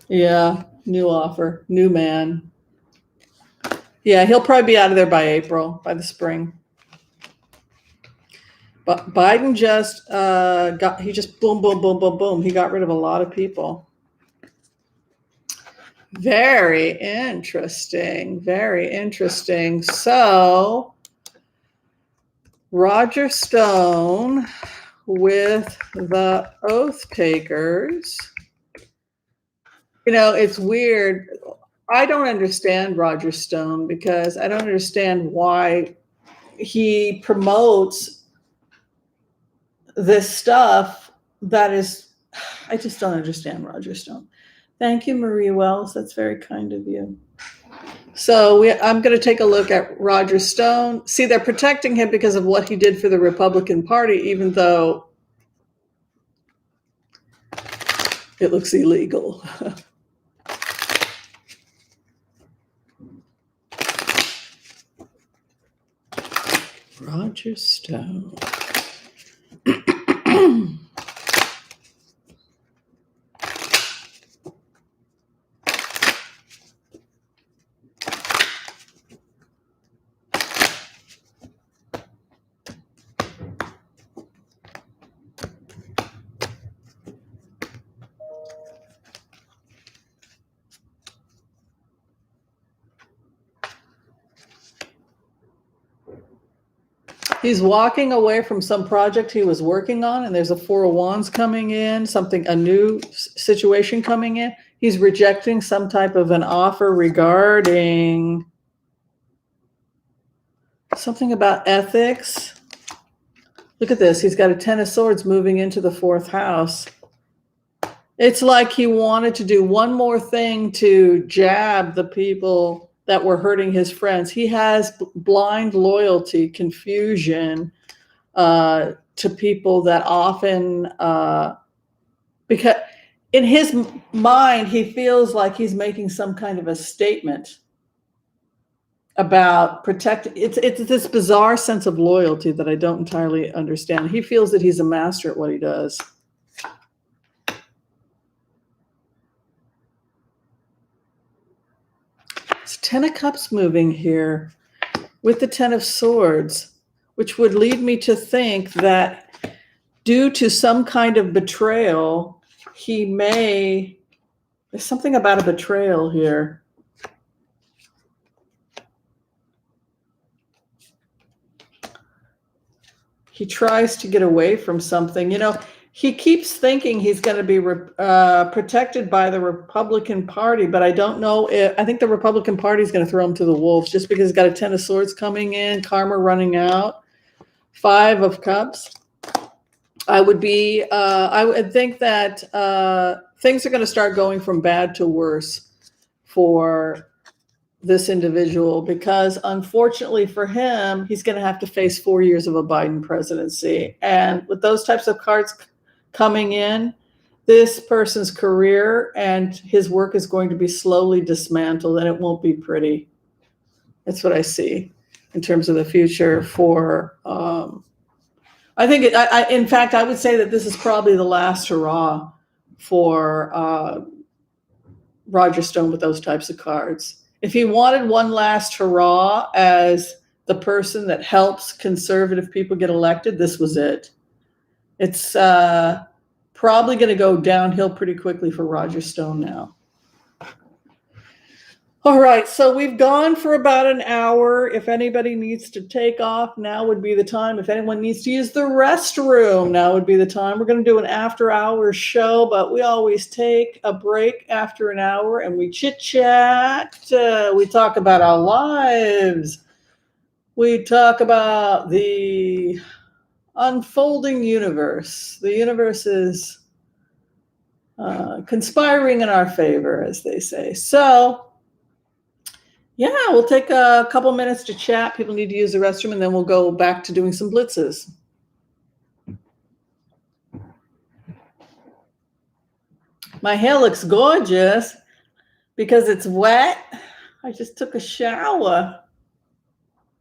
Yeah, new offer, new man. Yeah, he'll probably be out of there by April, by the spring. But Biden just he just boom, boom, boom, boom, boom. He got rid of a lot of people. Very interesting. Very interesting. So, Roger Stone with the Oath Takers. You know, it's weird. I don't understand Roger Stone because I don't understand why he promotes this stuff that is, I just don't understand Roger Stone. Thank you, Marie Wells. That's very kind of you. So I'm going to take a look at Roger Stone. See, they're protecting him because of what he did for the Republican Party, even though it looks illegal. Roger Stone. He's walking away from some project he was working on, and there's a Four of Wands coming in, a new situation coming in. He's rejecting some type of an offer regarding something about ethics. Look at this. He's got a Ten of Swords moving into the fourth house. It's like he wanted to do one more thing to jab the people that were hurting his friends. He has blind loyalty, confusion to people that often, because in his mind, he feels like he's making some kind of a statement about protecting. It's this bizarre sense of loyalty that I don't entirely understand. He feels that he's a master at what he does. It's Ten of Cups moving here with the Ten of Swords, which would lead me to think that due to some kind of betrayal, there's something about a betrayal here. He tries to get away from something. He keeps thinking he's going to be protected by the Republican Party, but I don't know. I think the Republican Party is going to throw him to the wolves just because he's got a Ten of Swords coming in, karma running out, Five of Cups. I would think that things are going to start going from bad to worse for this individual, because unfortunately for him, he's going to have to face 4 years of a Biden presidency. And with those types of cards coming in, this person's career and his work is going to be slowly dismantled, and it won't be pretty. That's what I see in terms of the future for, I think, in fact, I would say that this is probably the last hurrah for Roger Stone with those types of cards. If he wanted one last hurrah as the person that helps conservative people get elected, this was it. It's probably going to go downhill pretty quickly for Roger Stone now. All right, so we've gone for about an hour. If anybody needs to take off, now would be the time. If anyone needs to use the restroom, now would be the time. We're going to do an after-hours show, but we always take a break after an hour and we chit-chat. We talk about our lives. We talk about the unfolding universe. The universe is conspiring in our favor, as they say. So, yeah, we'll take a couple minutes to chat. People need to use the restroom, and then we'll go back to doing some blitzes. My hair looks gorgeous because it's wet. I just took a shower.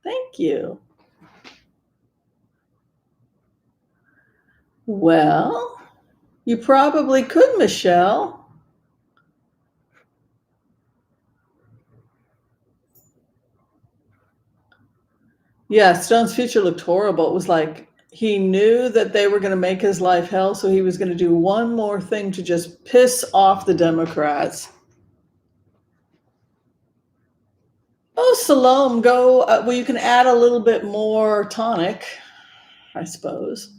Thank you. Well, you probably could, Michelle. Yeah, Stone's future looked horrible. It was like he knew that they were going to make his life hell, so he was going to do one more thing to just piss off the Democrats. Oh, Salome, go. Well, you can add a little bit more tonic, I suppose.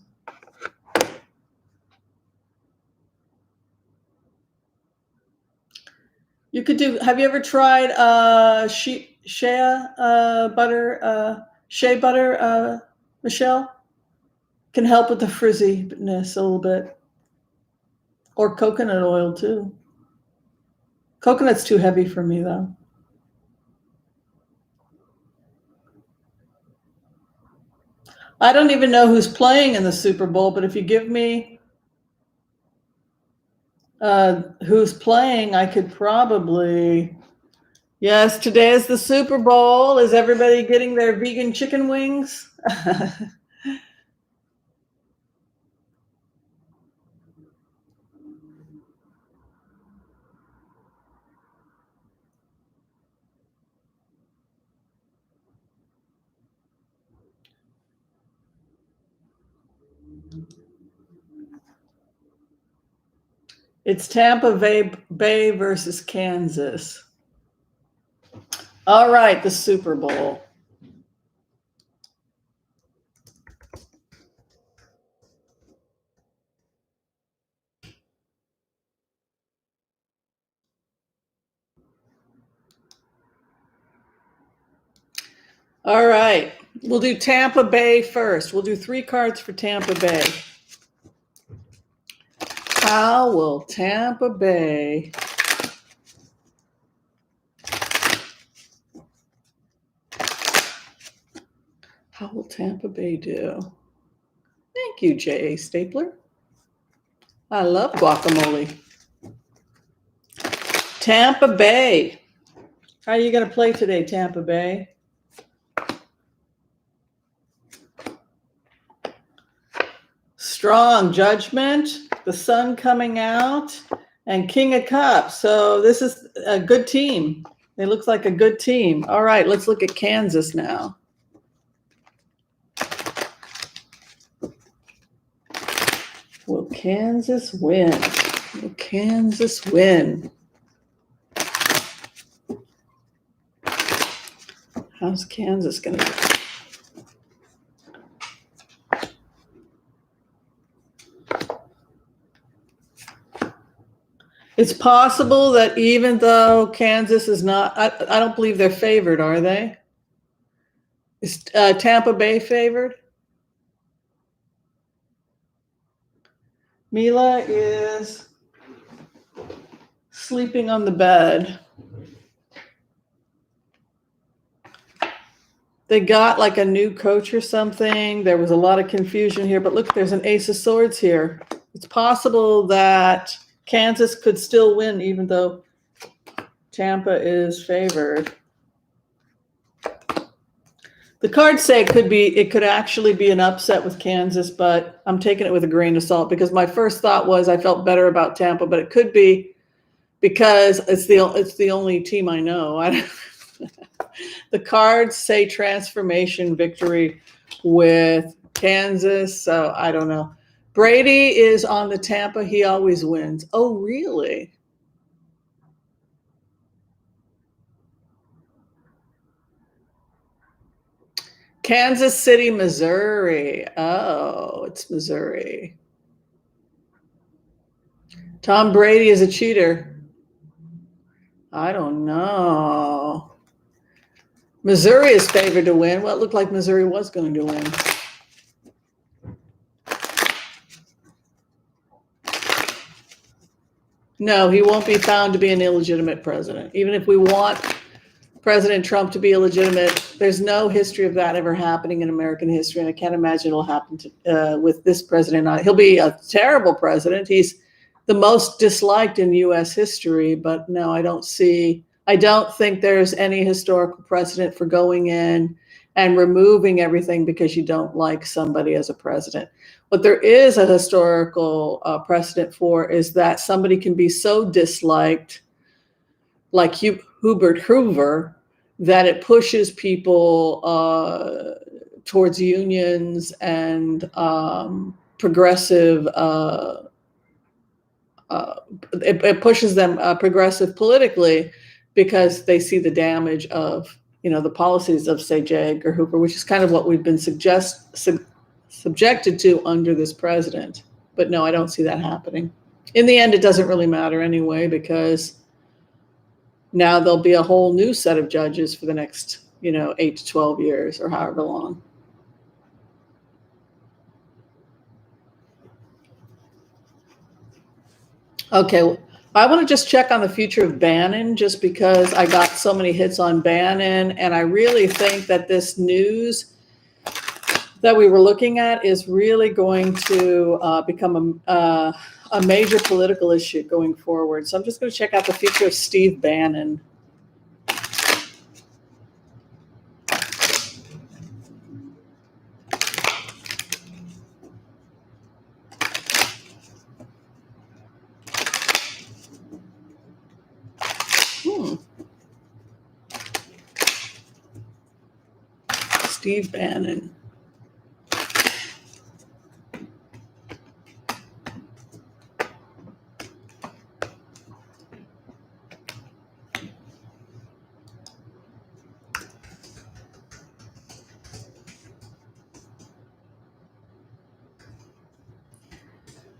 You could do. Have you ever tried shea butter? Shea butter, Michelle, can help with the frizziness a little bit, or coconut oil too. Coconut's too heavy for me though. I don't even know who's playing in the Super Bowl, but if you give me who's playing, I could probably. Yes, today is the Super Bowl. Is everybody getting their vegan chicken wings? It's Tampa Bay versus Kansas. All right, the Super Bowl. All right. We'll do Tampa Bay first. We'll do 3 cards for Tampa Bay. How will Tampa Bay do? Thank you, J.A. Stapler. I love guacamole. Tampa Bay. How are you going to play today, Tampa Bay? Strong judgment, the sun coming out, and King of Cups. So this is a good team. It looks like a good team. All right, let's look at Kansas now. Will Kansas win? Will Kansas win? How's Kansas going to do? It's possible that even though Kansas is not, I don't believe they're favored, are they? Is Tampa Bay favored? Mila is sleeping on the bed. They got like a new coach or something. There was a lot of confusion here, but look, there's an Ace of Swords here. It's possible that Kansas could still win even though Tampa is favored. The cards say it could actually be an upset with Kansas, but I'm taking it with a grain of salt because my first thought was I felt better about Tampa, but it could be because it's the only team I know. The cards say transformation victory with Kansas, so I don't know. Brady is on the Tampa. He always wins. Oh, really? Kansas City, Missouri. Oh, it's Missouri. Tom Brady is a cheater. I don't know. Missouri is favored to win. Well, it looked like Missouri was going to win. No, he won't be found to be an illegitimate president. Even if we want President Trump to be illegitimate, there's no history of that ever happening in American history, and I can't imagine it'll happen with this president. He'll be a terrible president. He's the most disliked in U.S. history, but no, I don't think there's any historical precedent for going in and removing everything because you don't like somebody as a president. What there is a historical precedent for is that somebody can be so disliked, like Hubert Hoover, that it pushes people towards unions and progressive. It pushes them progressive politically because they see the damage of the policies of, say, J. Edgar Hoover, which is kind of what we've been subjected to under this president. But no, I don't see that happening. In the end, it doesn't really matter anyway, because now there'll be a whole new set of judges for the next 8 to 12 years or however long. Okay, I want to just check on the future of Bannon, just because I got so many hits on Bannon, and I really think that this news that we were looking at is really going to become a major political issue going forward. So I'm just going to check out the future of Steve Bannon. Steve Bannon.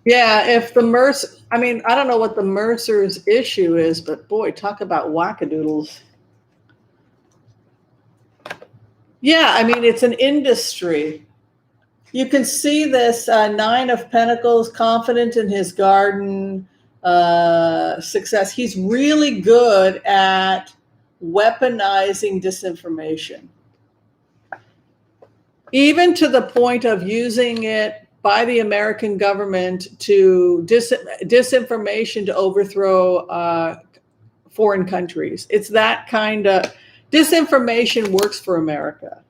Yeah, if the Mercer, I don't know what the Mercer's issue is, but boy, talk about wackadoodles. Yeah, I mean, it's an industry. You can see this Nine of Pentacles, confident in his garden, success. He's really good at weaponizing disinformation, even to the point of using it by the American government to disinformation to overthrow foreign countries. It's that kind of disinformation works for America,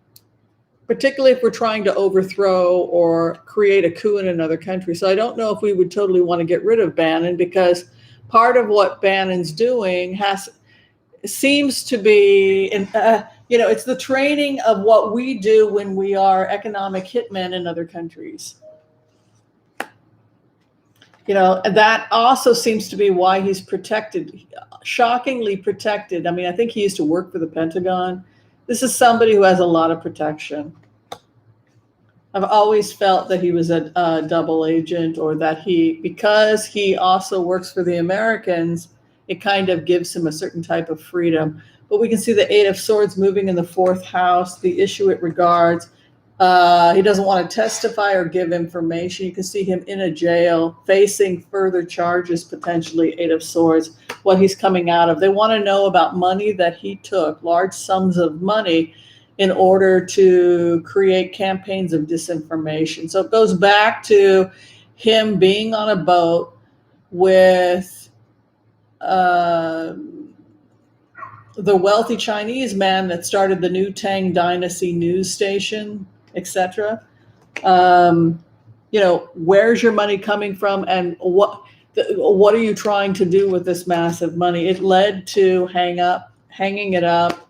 particularly if we're trying to overthrow or create a coup in another country. So I don't know if we would totally want to get rid of Bannon, because part of what Bannon's doing seems to be, it's the training of what we do when we are economic hitmen in other countries. That also seems to be why he's protected, shockingly protected. I mean, I think he used to work for the Pentagon. This is somebody who has a lot of protection. I've always felt that he was a double agent, or that because he also works for the Americans, it kind of gives him a certain type of freedom. But we can see the Eight of Swords moving in the fourth house, the issue it regards. He doesn't want to testify or give information. You can see him in a jail facing further charges, potentially. Eight of Swords, what he's coming out of. They want to know about money that he took, large sums of money, in order to create campaigns of disinformation. So it goes back to him being on a boat with the wealthy Chinese man that started the New Tang Dynasty news station, etc. Where's your money coming from, and what are you trying to do with this massive money? It led to hanging it up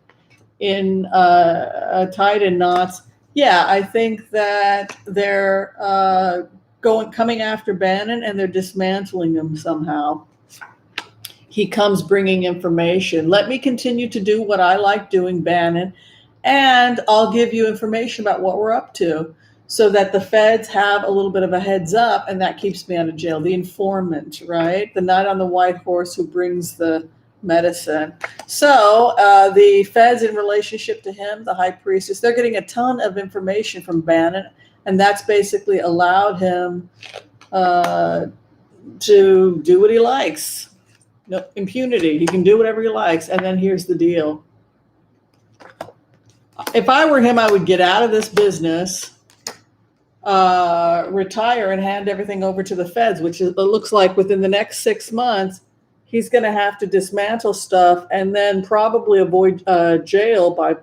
in tied in knots. Yeah, I think that they're coming after Bannon, and they're dismantling him somehow. He comes bringing information. Let me continue to do what I like doing, Bannon, and I'll give you information about what we're up to, so that the feds have a little bit of a heads up, and that keeps me out of jail. The informant, right? The knight on the white horse who brings the medicine. So the feds, in relationship to him, the high priestess, they're getting a ton of information from Bannon, and that's basically allowed him to do what he likes. No impunity. He can do whatever he likes. And then here's the deal. If I were him, I would get out of this business, retire, and hand everything over to the feds, which it looks like within the next 6 months, he's going to have to dismantle stuff and then probably avoid jail by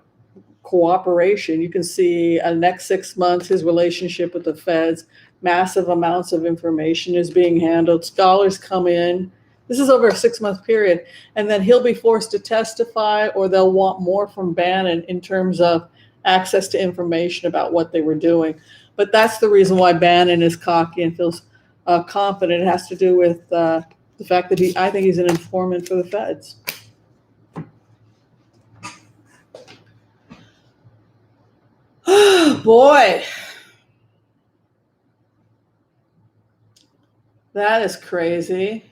cooperation. You can see next 6 months, his relationship with the feds, massive amounts of information is being handled. Scholars come in. This is over a 6-month period. And then he'll be forced to testify, or they'll want more from Bannon in terms of access to information about what they were doing. But that's the reason why Bannon is cocky and feels confident. It has to do with the fact that I think he's an informant for the feds. Boy, that is crazy.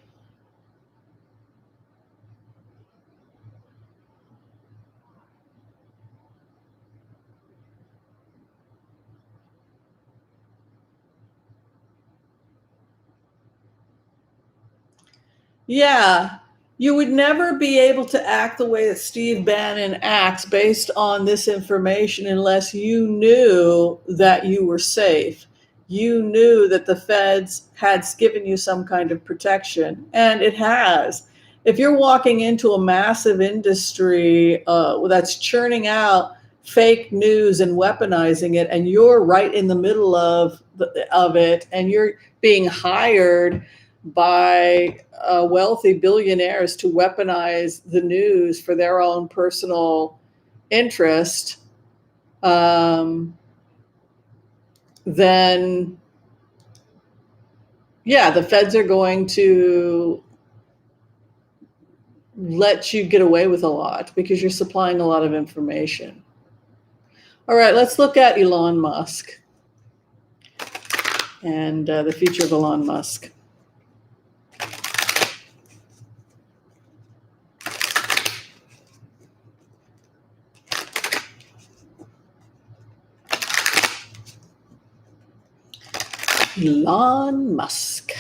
Yeah, you would never be able to act the way that Steve Bannon acts based on this information unless you knew that you were safe. You knew that the feds had given you some kind of protection, and it has. If you're walking into a massive industry that's churning out fake news and weaponizing it, and you're right in the middle of it, and you're being hired by wealthy billionaires to weaponize the news for their own personal interest, then yeah, the feds are going to let you get away with a lot because you're supplying a lot of information. All right, let's look at Elon Musk and the future of Elon Musk. Elon Musk.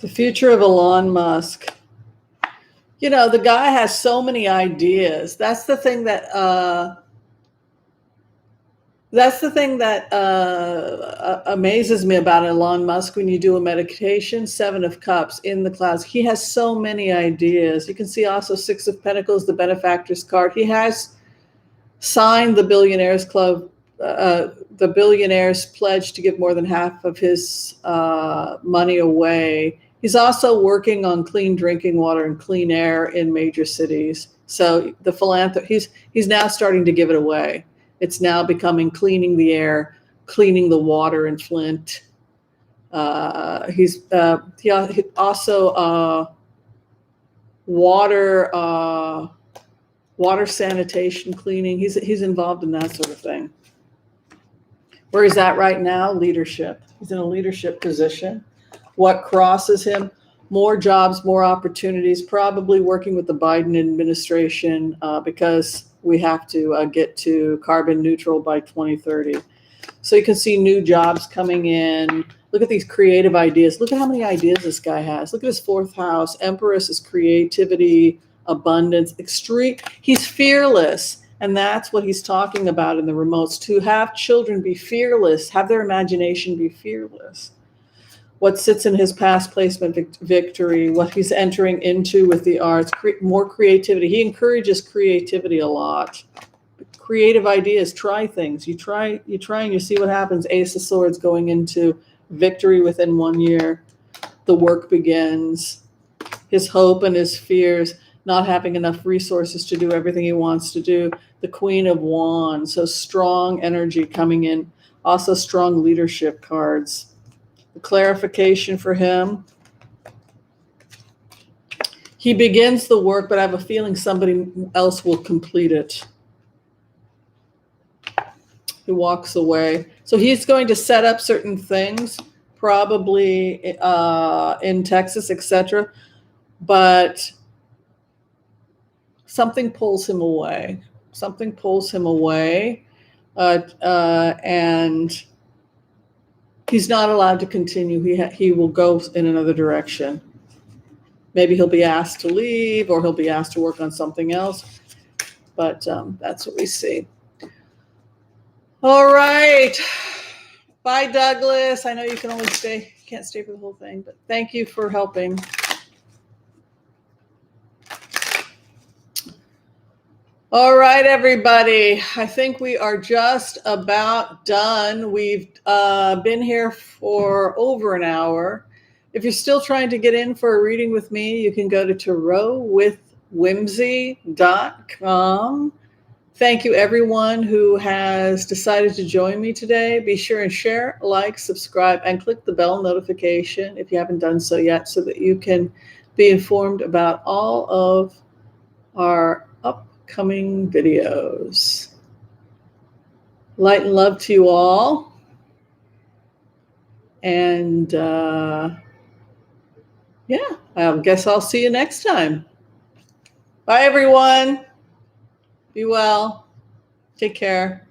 The future of Elon Musk. You know, the guy has so many ideas. That's the thing that amazes me about Elon Musk. When you do a meditation, 7 of Cups in the clouds, he has so many ideas. You can see also 6 of Pentacles, the benefactor's card. He has signed the Billionaires Club, the Billionaires Pledge to give more than half of his money away. He's also working on clean drinking water and clean air in major cities. So the philanthropist, he's now starting to give it away. It's now becoming cleaning the air, cleaning the water in Flint. He also water sanitation, cleaning. He's involved in that sort of thing. Where he's at right now, leadership. He's in a leadership position. What crosses him? More jobs, more opportunities, probably working with the Biden administration because we have to get to carbon neutral by 2030. So you can see new jobs coming in. Look at these creative ideas. Look at how many ideas this guy has. Look at his 4th house. Empress is creativity, abundance, extreme. He's fearless. And that's what he's talking about in the remotes. To have children be fearless, have their imagination be fearless. What sits in his past placement victory, what he's entering into with the arts, more creativity. He encourages creativity a lot. Creative ideas, try things. You try and you see what happens. Ace of Swords going into victory within 1 year. The work begins. His hope and his fears, not having enough resources to do everything he wants to do. The Queen of Wands, so strong energy coming in. Also strong leadership cards. The clarification for him. He begins the work, but I have a feeling somebody else will complete it. He walks away. So he's going to set up certain things, probably in Texas, etc. But something pulls him away. Something pulls him away. And he's not allowed to continue. He will go in another direction. Maybe he'll be asked to leave or he'll be asked to work on something else. But that's what we see. All right. Bye, Douglas. I know you can't stay for the whole thing, but thank you for helping. All right, everybody. I think we are just about done. We've been here for over an hour. If you're still trying to get in for a reading with me, you can go to tarotwithwhimsy.com. Thank you, everyone who has decided to join me today. Be sure and share, like, subscribe, and click the bell notification if you haven't done so yet so that you can be informed about all of our upcoming videos. Light and love to you all. And yeah, I guess I'll see you next time. Bye, everyone. Be well. Take care.